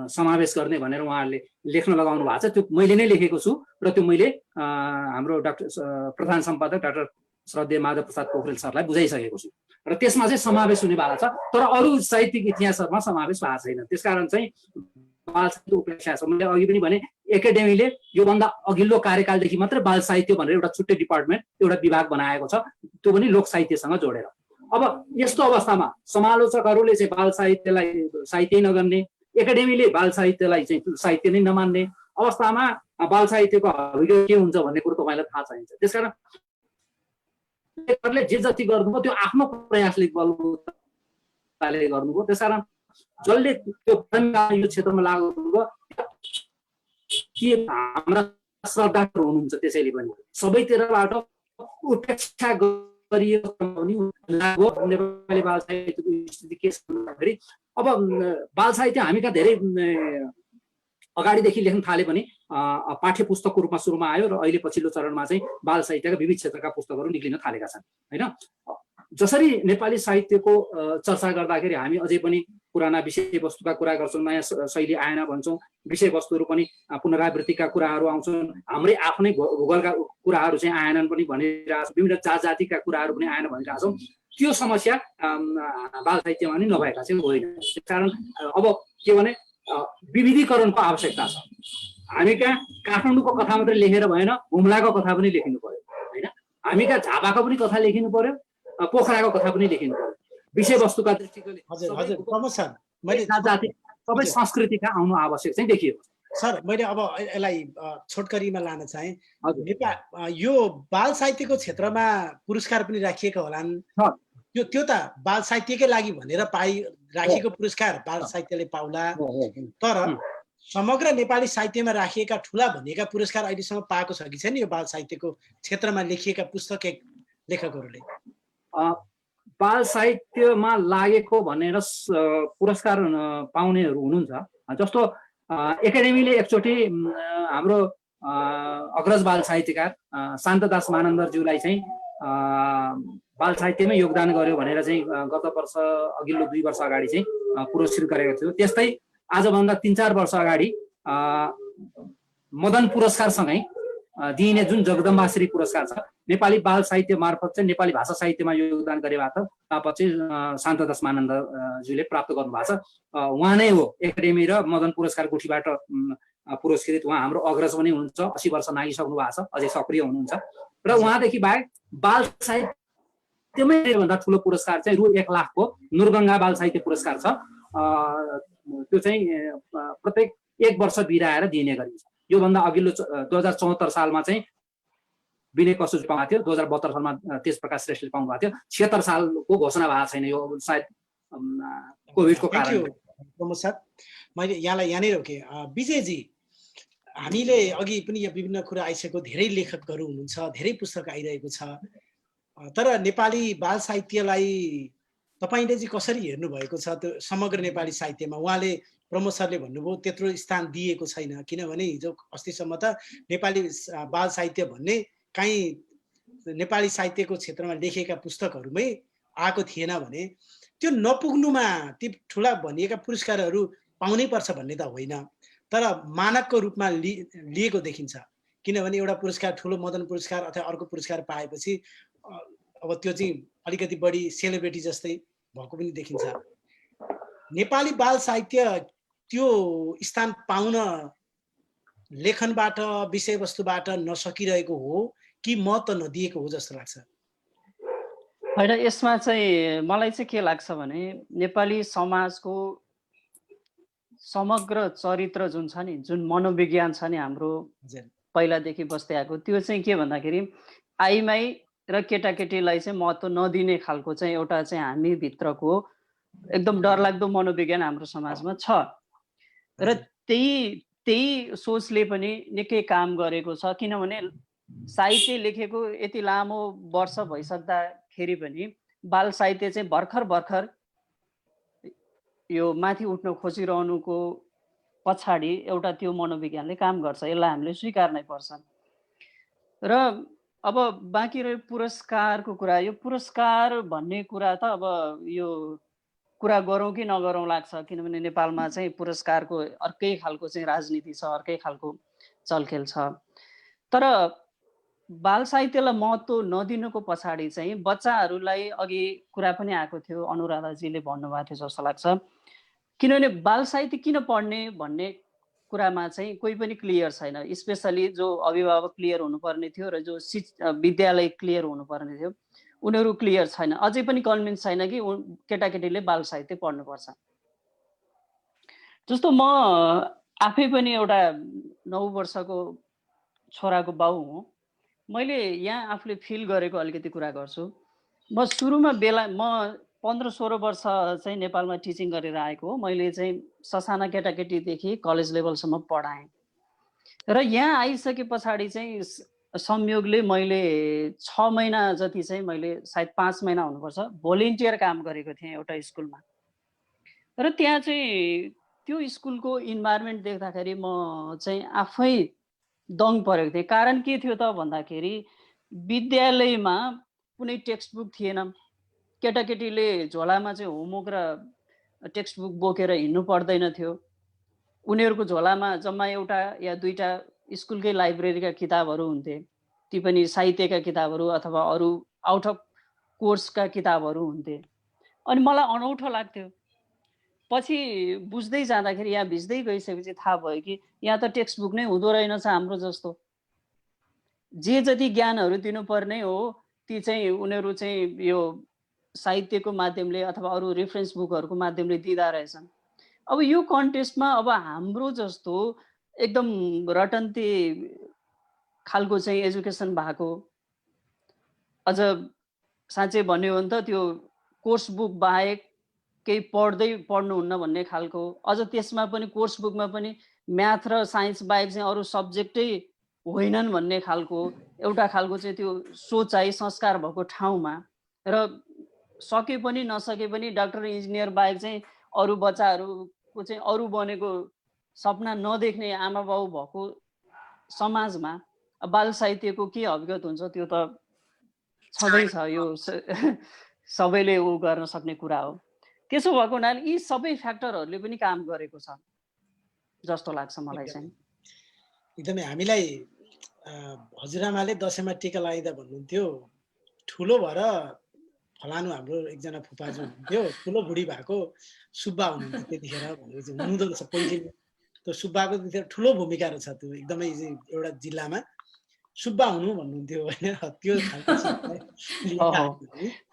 समावेश गर्ने भनेर उहाँहरूले लेख्न लगाउनु भएको छ। त्यो मैले नै लेखेको छु र त्यो मैले हाम्रो डाक्टर प्रधान सम्पादक डाक्टर श्रद्धेय माधव प्रसाद पोखरेल सरलाई बुझाइसकेको छु र त्यसमा चाहिँ समावेश हुनेवाला छ। तर अरू साहित्यिक इतिहासहरूमा समावेश भएको छैन। त्यसकारण चाहिँ बाल साहित्य उपेक्षा छ। मैले अघि पनि भने एकाडेमीले योभन्दा अघिल्लो कार्यकालदेखि मात्रै बाल साहित्य भनेर एउटा छुट्टै डिपार्टमेन्ट, एउटा विभाग बनाएको छ, त्यो पनि लोक साहित्यसँग जोडेर। अब यस्तो अवस्थामा समालोचकहरूले चाहिँ बाल साहित्यलाई साहित्य नगर्ने, एकाडेमीले बाल साहित्यलाई चाहिँ साहित्य नै नमान्ने अवस्थामा बाल साहित्यको हविगत के हुन्छ भन्ने कुरो तपाईँलाई थाहा छैन। त्यसकारण जे जति गर्नुभयो त्यो आफ्नो प्रयासले बलबुताले गर्नुभयो। त्यसकारण जसले त्यो यो क्षेत्रमा लागु गर्नुभयो के हाम्रा श्रद्धाहरू हुनुहुन्छ, त्यसैले पनि सबैतिरबाट उपेक्षा गरिएको नेपाली बाल साहित्यको स्थिति के छ भन्दाखेरि अब बाल साहित्य हामी कहाँ धेरै अगाडिदेखि लेख्न थाले पनि पाठ्य पुस्तकको रूपमा सुरुमा आयो र अहिले पछिल्लो चरणमा चाहिँ बाल साहित्यका विविध क्षेत्रका पुस्तकहरू निक्लिन थालेका छन् होइन। जसरी नेपाली साहित्यको चर्चा गर्दाखेरि हामी अझै पनि पुराना विषयवस्तुका कुरा गर्छौँ, नयाँ शैली आएन भन्छौँ, विषयवस्तुहरू पनि पुनरावृत्तिका कुराहरू आउँछन्, हाम्रै आफ्नै भूगोलका कुराहरू चाहिँ आएनन् पनि भनिरहेछौँ, विभिन्न जातिका कुराहरू पनि आएन भनिरहेछौँ। त्यो समस्या बाल साहित्यमा नि नभएका चाहिँ होइन। त्यसकारण अब के भने विविधीकरणको आवश्यकता छ। हामी कहाँ काठमाडौँको कथा मात्रै लेखेर भएन, हुम्लाको कथा पनि लेखिनु पर्यो होइन। हामी कहाँ झापाको पनि कथा लेखिनु पर्यो, पोखराको कथा पनि लेखिनु पर्यो। विषयवस्तुका दृष्टिकोणले सबै संस्कृतिका आउनु आवश्यक चाहिँ देखियो। सर मैले अब यसलाई छोटकरीमा लान चाहे। नेपाल यो बाल साहित्यको क्षेत्रमा पुरस्कार पनि राखिएका होलान्, त्यो त बाल साहित्यकै लागि भनेर राखिएको पुरस्कार बाल साहित्यले पाउला, तर समग्र नेपाली साहित्यमा राखिएका ठुला भनिएका पुरस्कार अहिलेसम्म पाएको छ कि छैन यो बाल साहित्यको क्षेत्रमा लेखिएका पुस्तक लेखकहरूले? बाल साहित्यमा लागेको भनेर पुरस्कार पाउनेहरू हुनुहुन्छ। जस्तो एकाडेमीले एकचोटि हाम्रो अग्रज बाल साहित्यकार शान्तदास मानन्दरज्यूलाई चाहिँ बाल साहित्यमै योगदान गर्यो भनेर चाहिँ गत वर्ष अघिल्लो 2 वर्ष अगाडि चाहिँ पुरस्कृत गरेको थियो। त्यस्तै आजभन्दा 3-4 वर्ष अगाडि मदन पुरस्कारसँगै दिइने जुन जगदम्बाश्री पुरस्कार छ, नेपाली बाल साहित्य मार्फत चाहिँ नेपाली भाषा साहित्यमा योगदान गरेबाट पछि शान्तदास मानन्दज्यूले प्राप्त गर्नुभएको छ। उहाँ नै हो एकाडेमी र मदन पुरस्कार गुठीबाट पुरस्कृत। उहाँ हाम्रो अग्रज पनि हुनुहुन्छ, 80 वर्ष नागिसक्नु भएको छ, अझै सक्रिय हुनुहुन्छ। र उहाँदेखि बाहेक बाल साहित्यमै भन्दा ठुलो पुरस्कार चाहिँ रु 1 लाखको नुरगङ्गा बाल साहित्य पुरस्कार छ। त्यो चाहिँ प्रत्येक 1 वर्ष बिराएर दिइने गरिन्छ। योभन्दा अघिल्लो 2074 सालमा चाहिँ विनय कसुज पाउनु थियो, 2072 सालमा तेज प्रकाश श्रेष्ठले पाउनु भएको थियो। 76 सालको घोषणा भएको छैन, यो सायद कोभिडको कारणले। प्रमोद सर, मैले यहाँलाई यहाँनै रोकेँ। विजयजी, हामीले अघि पनि यहाँ विभिन्न कुरा आइसकेको, धेरै लेखकहरू हुनुहुन्छ, धेरै पुस्तक आइरहेको छ, तर नेपाली बाल साहित्यलाई तपाईँले चाहिँ कसरी हेर्नु भएको छ त्यो समग्र नेपाली साहित्यमा? उहाँले प्रमोद सरले भन्नुभयो त्यत्रो स्थान दिएको छैन, किनभने हिजो अस्तिसम्म त नेपाली बाल साहित्य भन्ने काहीँ नेपाली साहित्यको क्षेत्रमा लेखेका पुस्तकहरूमै आएको थिएन भने त्यो नपुग्नुमा ती ठुला भनिएका पुरस्कारहरू पाउनै पर्छ भन्ने त होइन, तर मानकको रूपमा लिएको देखिन्छ। किनभने एउटा पुरस्कार ठुलो मदन पुरस्कार अथवा अर्को पुरस्कार पाएपछि अब त्यो चाहिँ अलिकति बढी सेलिब्रिटी जस्तै भएको पनि देखिन्छ। नेपाली बाल साहित्य त्यो स्थान पाउन लेखनबाट विषयवस्तुबाट नसकिरहेको हो कि महत्त्व नदिएको हो जस्तो लाग्छ? होइन, यसमा चाहिँ मलाई चाहिँ के लाग्छ भने नेपाली समाजको समग्र चरित्र जुन छ नि, जुन मनोविज्ञान छ नि हाम्रो पहिलादेखि बस्दै आएको, त्यो चाहिँ के भन्दाखेरि आइमाई र केटाकेटीलाई चाहिँ महत्त्व नदिने खालको चाहिँ एउटा चाहिँ हामी भित्रको एकदम डरलाग्दो मनोविज्ञान हाम्रो समाजमा छ। र त्यही सोचले पनि निकै काम गरेको छ। किनभने साहित्य लेखेको यति लामो वर्ष भइसक्दाखेरि पनि बाल साहित्य चाहिँ भर्खर यो माथि उठ्न खोजिरहनुको पछाडि एउटा त्यो मनोविज्ञानले काम गर्छ, यसलाई हामीले स्वीकार्नै पर्छ। र अब बाँकी रह्यो पुरस्कारको कुरा। यो पुरस्कार भन्ने कुरा त अब यो कुरा गरौँ कि नगरौँ लाग्छ, किनभने नेपालमा चाहिँ पुरस्कारको अर्कै खालको चाहिँ राजनीति छ, अर्कै खालको चलखेल छ। तर बाल साहित्यलाई महत्त्व नदिनुको पछाडि चाहिँ बच्चाहरूलाई, अघि कुरा पनि आएको थियो, अनुराधाजीले भन्नुभएको थियो जस्तो लाग्छ, किनभने बाल साहित्य किन पढ्ने भन्ने कुरामा चाहिँ कोही पनि क्लियर छैन। स्पेसली जो अभिभावक क्लियर हुनुपर्ने थियो र जो विद्यालय क्लियर हुनुपर्ने थियो, उनीहरू क्लियर छैन, अझै पनि कन्भिन्स छैन कि केटाकेटीले बाल साहित्य पढ्नुपर्छ। जस्तो म आफै पनि एउटा 9 वर्षको छोराको बाउ हुँ। मैले यहाँ आफूले फिल गरेको अलिकति कुरा गर्छु। म सुरुमा म 15-16 वर्ष चाहिँ नेपालमा टिचिङ गरेर आएको हो। मैले चाहिँ ससाना केटाकेटीदेखि कलेज लेभलसम्म पढाएँ र यहाँ आइसके पछाडि चाहिँ संयोगले मैले 6 महिना जति चाहिँ मैले सायद 5 महिना हुनुपर्छ भोलिन्टियर काम गरेको थिएँ एउटा स्कुलमा। र त्यहाँ चाहिँ त्यो स्कुलको इन्भाइरोमेन्ट देख्दाखेरि म चाहिँ आफै दङ परेको थिएँ। कारण के थियो त भन्दाखेरि विद्यालयमा कुनै टेक्स्ट बुक थिएन, केटाकेटीले झोलामा चाहिँ होमवर्क र टेक्स्ट बुक बोकेर हिँड्नु पर्दैन थियो। उनीहरूको झोलामा जम्मा एउटा या दुईटा स्कुलकै लाइब्रेरीका किताबहरू हुन्थे, ती पनि साहित्यका किताबहरू अथवा अरू आउट अफ कोर्सका किताबहरू हुन्थे अनि मलाई अनौठो लाग्थ्यो। पछि बुझ्दै जाँदाखेरि यहाँ भिज्दै गइसकेपछि थाहा भयो कि यहाँ त टेक्स्ट बुक नै हुँदो रहेनछ हाम्रो जस्तो। जे जति ज्ञानहरू दिनुपर्ने हो ती चाहिँ उनीहरू चाहिँ यो साहित्यको माध्यमले अथवा अरू रेफरेन्स बुकहरूको माध्यमले दिँदा रहेछन्। अब यो कन्टेस्टमा अब हाम्रो जस्तो एकदम रटन्ती खालको चाहिँ एजुकेसन भएको, अझ साँच्चै भन्यो भने त त्यो कोर्स बुक बाहेक केही पढ्नुहुन्न भन्ने खालको, अझ त्यसमा पनि कोर्स बुकमा पनि म्याथ र साइन्स बाहेक चाहिँ अरू सब्जेक्टै होइनन् भन्ने खालको एउटा खालको चाहिँ त्यो सोचाइ संस्कार भएको ठाउँमा र सके पनि नसके पनि डाक्टर इन्जिनियर बाहेक चाहिँ अरू बच्चाहरूको चाहिँ अरू बनेको सपना नदेख्ने आमा बाउ भएको समाजमा बाल साहित्यको के हकीकत हुन्छ त्यो त छँदैछ। यो सबैले उ गर्न सक्ने कुरा हो। त्यसो भएको हुनाले यी सबै फ्याक्टरहरूले पनि काम गरेको छ जस्तो लाग्छ मलाई चाहिँ। एकदमै हामीलाई हजुरआमाले दसैँमा टिका लगाइदा भन्नुहुन्थ्यो, ठुलो भएर फलानु हाम्रो एकजना फुपाजु हुनुहुन्थ्यो, ठुलो बुढी भएको सुब्बा हुनुहुन्थ्यो त्यतिखेर भनेको चाहिँ हुनुहुँदो रहेछ पहिले। त्यो सुब्बाको त्यतिखेर ठुलो भूमिका रहेछ त्यो एकदमै एउटा जिल्लामा सुब्बा हुनु भन्नुहुन्थ्यो होइन, त्यो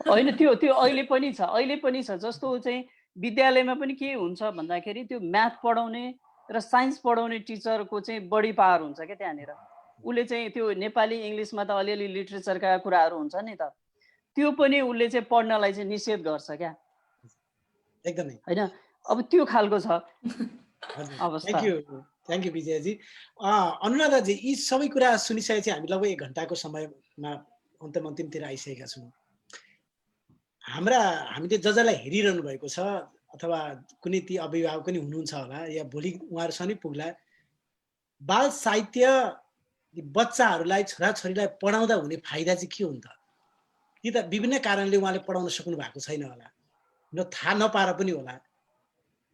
होइन त्यो अहिले पनि छ, अहिले पनि छ। जस्तो चाहिँ विद्यालयमा पनि के हुन्छ भन्दाखेरि त्यो म्याथ पढाउने र साइन्स पढाउने टिचरको चाहिँ बढी पावर हुन्छ क्या त्यहाँनिर। उसले चाहिँ त्यो नेपाली इङ्ग्लिसमा त अलिअलि लिटरेचरका कुराहरू हुन्छ नि त, त्यो पनि उसले चाहिँ पढ्नलाई चाहिँ निषेध गर्छ क्या एकदमै होइन। अब त्यो खालको छ अवस्था। Thank you Vijayji. अनुराधाजी, यी सबै कुरा सुनिसकेपछि हामी लगभग 1 घन्टाको समयमा अन्तिमतिर आइसकेका छौँ। हामीले जसलाई हेरिरहनु भएको छ अथवा कुनै ती अभिभावक पनि हुनुहुन्छ होला या भोलि उहाँहरूसँग नै पुग्ला, बाल साहित्य बच्चाहरूलाई छोराछोरीलाई पढाउँदा हुने फाइदा चाहिँ के हुन्छ? कि त विभिन्न कारणले उहाँले पढाउन सक्नु भएको छैन होला, थाहा नपाएर पनि होला।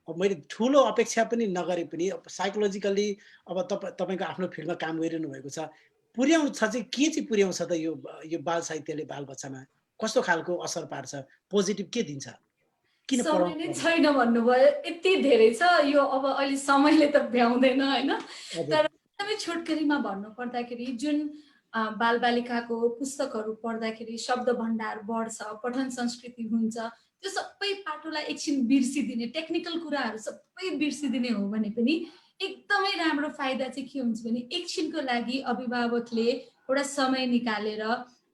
अब मैले ठुलो अपेक्षा पनि नगरे पनि साइकोलोजिकल्ली अब तपाईँको आफ्नो फिल्डमा काम गरिरहनु भएको छ, पुर्याउँछ चाहिँ के चाहिँ पुर्याउँछ त यो बाल साहित्यले बाल बच्चामा कस्तो खालको असर पार्छ, पोजिटिभ के दिन्छ? किन समय नै छैन भन्नुभयो, यति धेरै छ यो, अब अहिले समयले त भ्याउँदैन होइन। तर एकदमै छोटकरीमा भन्नु पर्दाखेरि जुन बालबालिकाको पुस्तकहरू पढ्दाखेरि शब्द भण्डार बढ्छ, पठन संस्कृति हुन्छ, त्यो सबै पाटोलाई एकछिन बिर्सिदिने, टेक्निकल कुराहरू सबै बिर्सिदिने हो भने पनि एकदमै राम्रो फाइदा चाहिँ के हुन्छ भने एकछिनको लागि अभिभावकले एउटा समय निकालेर,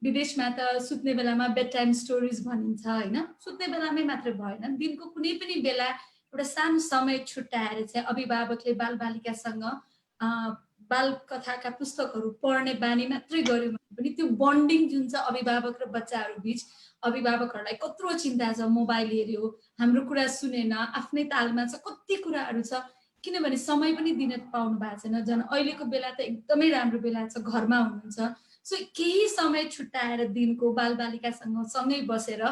विदेशमा त सुत्ने बेलामा बेड टाइम स्टोरिज भनिन्छ होइन, सुत्ने बेलामै मात्र भएन, दिनको कुनै पनि बेला एउटा सानो समय छुट्याएर चाहिँ अभिभावकले बालबालिकासँग बाल कथाका पुस्तकहरू पढ्ने बानी मात्रै गर्यो भने पनि त्यो बन्डिङ जुन छ अभिभावक र बच्चाहरू बिच, अभिभावकहरूलाई कत्रो चिन्ता छ, मोबाइल हेऱ्यो, हाम्रो कुरा सुनेन, आफ्नै तालमा छ, कति कुराहरू छ, किनभने समय पनि दिन पाउनु भएको छैन। झन् अहिलेको बेला त एकदमै राम्रो बेला छ, घरमा हुनुहुन्छ, सो केही समय छुट्याएर दिनको बालबालिकासँग सँगै बसेर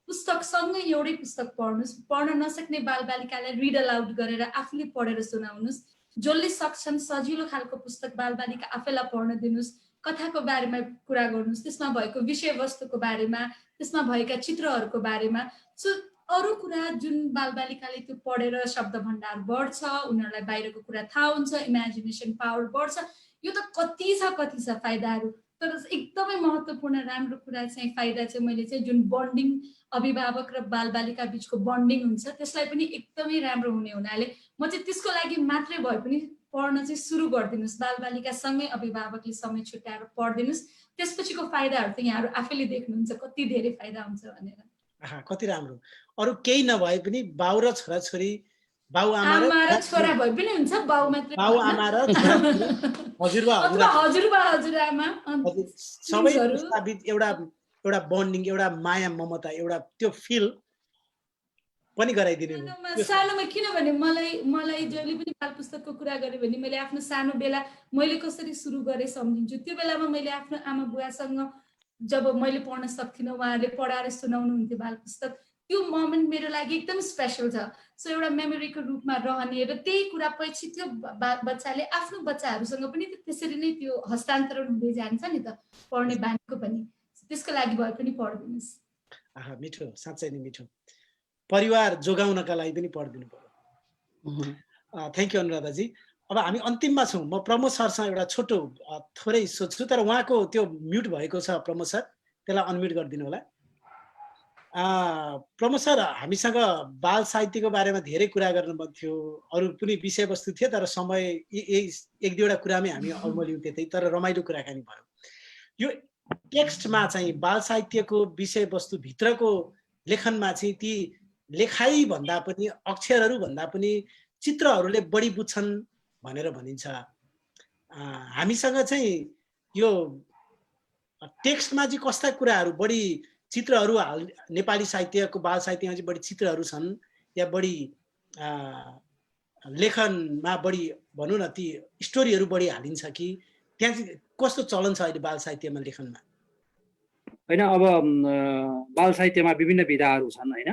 पुस्तकसँगै एउटै पुस्तक पढ्नुहोस्, पढ्न नसक्ने बालबालिकालाई रिड अलाउड गरेर आफूले पढेर सुनाउनुहोस्, जसले सक्छन् सजिलो खालको पुस्तक बालबालिका आफैलाई पढ्न दिनुहोस्, कथाको बारेमा कुरा गर्नुहोस्, त्यसमा भएको विषयवस्तुको बारेमा, त्यसमा भएका चित्रहरूको बारेमा। सो अरू कुरा जुन बालबालिकाले त्यो पढेर शब्द भण्डार बढ्छ, उनीहरूलाई बाहिरको कुरा थाहा हुन्छ, इमेजिनेसन पावर बढ्छ, यो त कति छ फाइदाहरू। तर एकदमै महत्त्वपूर्ण राम्रो कुरा चाहिँ फाइदा चाहिँ मैले चाहिँ जुन बन्डिङ अभिभावक र बालबालिका बिचको बन्डिङ हुन्छ त्यसलाई पनि एकदमै राम्रो हुने हुनाले म चाहिँ त्यसको लागि मात्रै भए पनि पढ्न चाहिँ सुरु गरिदिनुहोस्, बालबालिकासँगै अभिभावकले समय छुट्याएर पढिदिनुहोस्, त्यसपछिको फाइदाहरू त यहाँहरू आफैले देख्नुहुन्छ कति धेरै फाइदा हुन्छ भनेर। कति राम्रो। अरू केही नभए पनि बाउ र छोराछोरी, बाउ आमा र छोरा भए पनि हुन्छ, बाउ मात्रै, बाउ आमा र हजुरबा हजुरआमा सबै बिच एउटा बन्डिङ, एउटा माया ममता, एउटा त्यो फिल पनि गराइदिने हो सानोमा। किनभने मलाई जहिले पनि बाल पुस्तकको कुरा गरेँ भने मैले आफ्नो सानो बेला मैले कसरी सुरु गरेँ सम्झिन्छु। त्यो बेलामा मैले आफ्नो आमा बुवासँग जब मैले पढ्न सक्थिनँ, उहाँहरूले पढाएर सुनाउनुहुन्थ्यो बाल पुस्तक, त्यो मोमेन्ट मेरो लागि एकदम स्पेसल छ। सो एउटा मेमोरीको रूपमा रहने र त्यही कुरा पछि त्यो बच्चाले आफ्नो बच्चाहरूसँग पनि त्यसरी नै त्यो हस्तान्तरण हुँदै जान्छ नि त पढ्ने बानीको पनि। त्यसको लागि भए पनि पढिदिनुहोस्। आहा मिठो, साँच्चै नै मिठो। परिवार जोगाउनका लागि पनि पढिदिनु पर्यो। थ्याङ्क यू अनुराधाजी। अब हामी अन्तिममा छौँ। म प्रमोद सरसँग एउटा छोटो थोरै सोध्छु, तर उहाँको त्यो म्युट भएको छ प्रमोद सर, त्यसलाई अनम्युट गरिदिनु होला। प्रमोद सर, हामीसँग बाल साहित्यको बारेमा धेरै कुरा गर्न मन थियो, अरू पनि विषयवस्तु थियो, तर समय एक दुईवटा कुरामै हामी अल्मल्यौँ त्यतै, तर रमाइलो कुराकानी भयो। यो टेक्स्टमा चाहिँ बाल साहित्यको विषयवस्तुभित्रको लेखनमा चाहिँ ती लेखाइ भन्दा पनि अक्षरहरू भन्दा पनि चित्रहरूले बढी बुझ्छन् भनेर भनिन्छ। हामीसँग चाहिँ यो टेक्स्टमा चाहिँ कस्ता कुराहरू बढी चित्रहरू नेपाली साहित्यको बाल साहित्यमा चाहिँ बढी चित्रहरू छन् या बढी लेखनमा बढी भनौँ न ती स्टोरीहरू बढी हालिन्छ कि त्यहाँ चाहिँ कस्तो चलन छ अहिले बाल साहित्यमा लेखनमा? होइन, अब बाल साहित्यमा विभिन्न विधाहरू छन् होइन।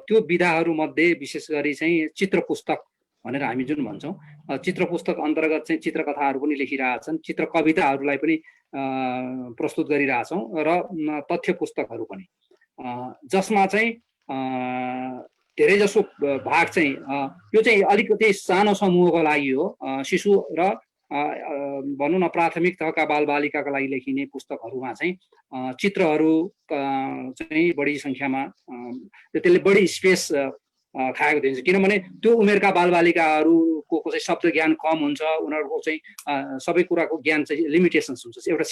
त्यो विधाहरूमध्ये विशेष गरी चाहिँ चित्र पुस्तक भनेर हामी जुन भन्छौँ, चित्र पुस्तक अन्तर्गत चाहिँ चित्रकथाहरू पनि लेखिरहेछन्, चित्र कविताहरूलाई पनि प्रस्तुत गरिरहेछौँ र तथ्य पुस्तकहरू पनि, जसमा चाहिँ धेरैजसो भाग चाहिँ यो चाहिँ अलिकति सानो समूहको लागि हो। शिशु र भनौँ न प्राथमिक तहका बालबालिकाका लागि लेखिने पुस्तकहरूमा चाहिँ चित्रहरू चाहिँ बढी सङ्ख्यामा त्यसले बढी स्पेस खाएको देखिन्छ, किनभने त्यो उमेरका बालबालिकाहरूको चाहिँ शब्द ज्ञान कम हुन्छ, उनीहरूको चाहिँ सबै कुराको ज्ञान चाहिँ लिमिटेसन्स हुन्छ, एउटा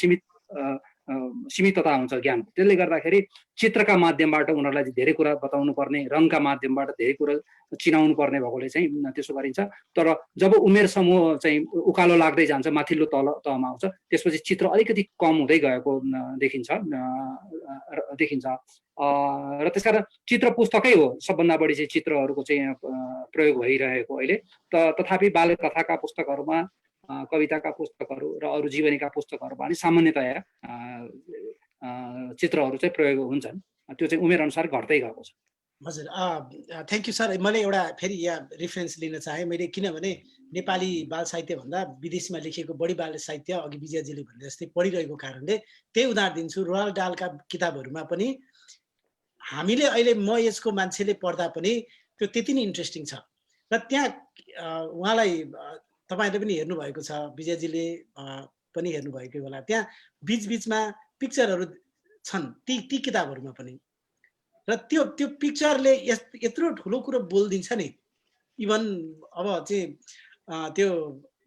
सीमितता हुन्छ ज्ञानको। त्यसले गर्दाखेरि चित्रका माध्यमबाट उनीहरूलाई धेरै कुरा बताउनु पर्ने, रङका माध्यमबाट धेरै कुरा चिनाउनु पर्ने भएकोले चाहिँ त्यसो गरिन्छ। तर जब उमेर समूह चाहिँ उकालो लाग्दै जान्छ, माथिल्लो तहमा आउँछ, त्यसपछि चित्र अलिकति कम हुँदै गएको देखिन्छ र त्यसकारण चित्र पुस्तकै हो सबभन्दा बढी चाहिँ चित्रहरूको चाहिँ प्रयोग भइरहेको अहिले। तथापि बालकथाका पुस्तकहरूमा, कविताका पुस्तकहरू र अरू जीवनीका पुस्तकहरूमा पनि सामान्यतया चित्रहरू चाहिँ प्रयोग हुन्छन्। त्यो चाहिँ उमेर अनुसार घट्दै गएको छ। हजुर, थ्याङ्क यू सर। मैले एउटा फेरि यहाँ रेफरेन्स लिन चाहेँ मैले, किनभने नेपाली बाल साहित्य भन्दा विदेशमा लेखिएको बढी बाल साहित्य अघि विजयजीले भने जस्तै पढिरहेको कारणले त्यही उदाहरण दिन्छु। रोनाल्ड डालका किताबहरूमा पनि हामीले अहिले म यसको मान्छेले पढ्दा पनि त्यो त्यति नै इन्ट्रेस्टिङ छ र त्यहाँ उहाँलाई तपाईँहरूले पनि हेर्नुभएको छ, विजयजीले पनि हेर्नुभएको होला, त्यहाँ बिचबिचमा पिक्चरहरू छन् ती किताबहरूमा पनि, र त्यो पिक्चरले यत्रो ठुलो कुरो बोलिदिन्छ नि। इभन अब चाहिँ त्यो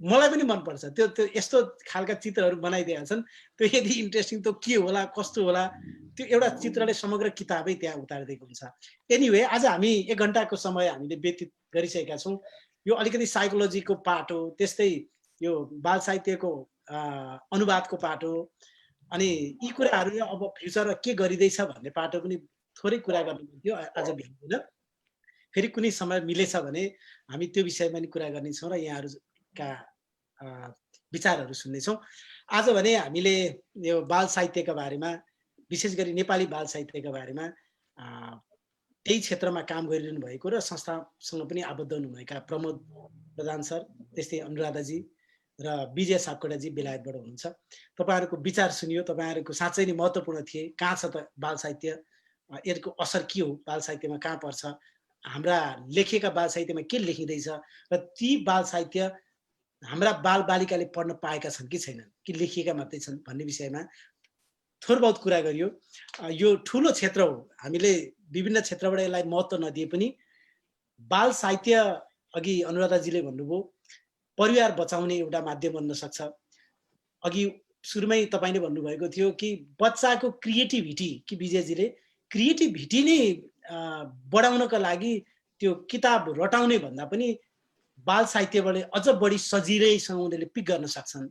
मलाई पनि मनपर्छ त्यो यस्तो खालका चित्रहरू बनाइदिएका छन्। त्यो यदि इन्ट्रेस्टिङ त के होला, कस्तो होला, त्यो एउटा चित्रले समग्र किताबै त्यहाँ उतारिदिएको हुन्छ। एनिवे, आज हामी 1 घन्टाको समय हामीले व्यतीत गरिसकेका छौँ। यो अलिकति साइकोलोजीको पार्ट हो, त्यस्तै यो बाल साहित्यको अनुवादको पार्ट हो, अनि यी कुराहरू अब फ्युचरमा के गरिँदैछ भन्ने पाटो पनि थोरै कुरा गर्नु थियो आज भ्याउँदैन। फेरि कुनै समय मिलेछ भने हामी त्यो विषयमा नि कुरा गर्नेछौँ र यहाँहरूका विचारहरू सुन्नेछौँ। आज भने हामीले यो बाल साहित्यका बारेमा, विशेष गरी नेपाली बाल साहित्यका बारेमा त्यही क्षेत्रमा काम गरिरहनु भएको र संस्थासँग पनि आबद्ध हुनुभएका प्रमोद प्रधान सर, त्यस्तै अनुराधाजी र विजय सापकोटाजी बेलायतबाट हुनुहुन्छ। तपाईँहरूको विचार सुनियो, तपाईँहरूको साँच्चै नै महत्त्वपूर्ण थिए। कहाँ छ त बाल साहित्य, यसको असर के हो, बाल साहित्यमा कहाँ पर्छ, हाम्रा लेखेका बाल साहित्यमा के लेखिँदैछ र ती बाल साहित्य हाम्रा बालबालिकाले पढ्न पाएका छन् कि छैनन्, कि लेखिएका मात्रै छन् भन्ने विषयमा थोर बहुत कुरा गरियो। यो ठुलो क्षेत्र हो, हामीले विभिन्न क्षेत्रबाट यसलाई महत्त्व नदिए पनि बाल साहित्य, अघि अनुराधाजीले भन्नुभयो, परिवार बचाउने एउटा माध्यम बन्न सक्छ। अघि सुरुमै तपाईँले भन्नुभएको थियो कि बच्चाको क्रिएटिभिटी, कि विजयजीले क्रिएटिभिटी नै बढाउनका लागि त्यो किताब रटाउने भन्दा पनि बाल साहित्यबाट अझ बढी सजिलैसँग उनीहरूले पिक गर्न सक्छन्।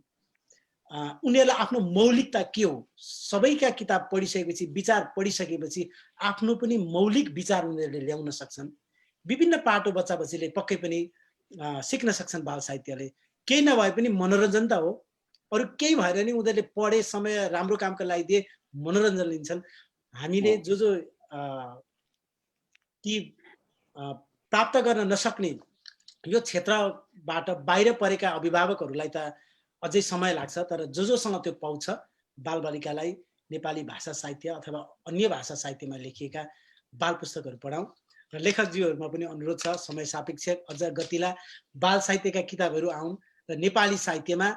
उनीहरूलाई आफ्नो मौलिकता के हो, सबैका किताब पढिसकेपछि, विचार पढिसकेपछि आफ्नो पनि मौलिक विचार उनीहरूले ल्याउन सक्छन्। विभिन्न पाटो बच्चा बच्चीले पक्कै पनि सिक्न सक्छन् बाल साहित्यले। केही नभए पनि मनोरञ्जन त हो, अरू केही भएर नि उनीहरूले पढे, समय राम्रो कामको लागि दिए, मनोरञ्जन लिन्छन्। हामीले जो ती प्राप्त गर्न नसक्ने यो क्षेत्रबाट बाहिर परेका अभिभावकहरूलाई त अझै समय लाग्छ, तर जोसँग त्यो पाउँछ बालबालिकालाई नेपाली भाषा साहित्य अथवा अन्य भाषा साहित्यमा लेखिएका बाल पुस्तकहरू पढाउँ र लेखकज्यूहरूमा पनि अनुरोध छ समय सापेक्ष अझ गतिला बाल साहित्यका किताबहरू आउन् र नेपाली साहित्यमा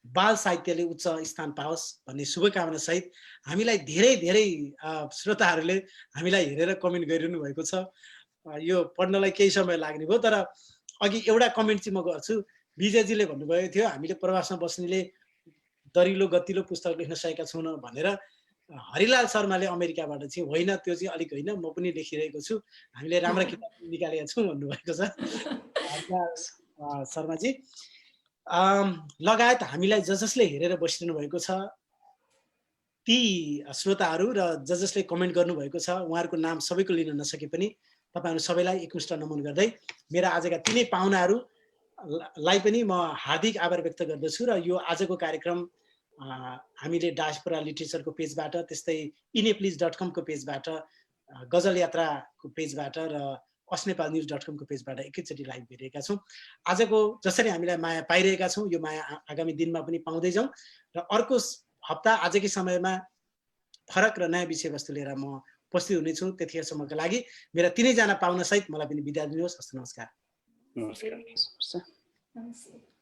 बाल साहित्यले उच्च स्थान पाओस् भन्ने शुभकामना सहित हामीलाई धेरै धेरै श्रोताहरूले हामीलाई हेरेर कमेन्ट गरिरहनु भएको छ। यो पढ्नलाई केही समय लाग्ने भयो, तर अघि एउटा कमेन्ट चाहिँ म गर्छु। विजयजीले भन्नुभएको थियो हामीले प्रवासमा बस्नेले दरिलो गतिलो पुस्तक लेख्न सकेका छैनौँ भनेर। हरिलाल शर्माले अमेरिकाबाट चाहिँ होइन त्यो चाहिँ अलिक होइन, म पनि लेखिरहेको छु, हामीले राम्रा किताब निकालेका छौँ भन्नुभएको छ शर्माजी। लगायत हामीलाई जसले हेरेर बसिरहनु भएको छ ती श्रोताहरू र जसले कमेन्ट गर्नुभएको छ उहाँहरूको नाम सबैको लिन नसके पनि तपाईँहरू सबैलाई एकमुष्ट नमन गर्दै मेरा आजका तिनै पाहुनाहरूलाई पनि म हार्दिक आभार व्यक्त गर्दछु। र यो आजको कार्यक्रम हामीले डायस्पोरा लिटरेचरको पेजबाट, त्यस्तै इनेप्लिज.com को पेजबाट, गजल यात्राको पेजबाट र osnepalnews.com को पेजबाट एकैचोटि लाइभ हेरेका छौँ। आजको जसरी हामीलाई माया पाइरहेका छौँ यो माया आगामी दिनमा पनि पाउँदै जाउँ र अर्को हप्ता आजकै समयमा फरक र नयाँ विषयवस्तु लिएर म उपस्थित हुनेछु। त्यतिखेरसम्मका लागि मेरा तिनैजना पाहुना सहित मलाई पनि बिदा दिनुहोस्। हस्त नमस्कार। नमस्कार। नमस्ते।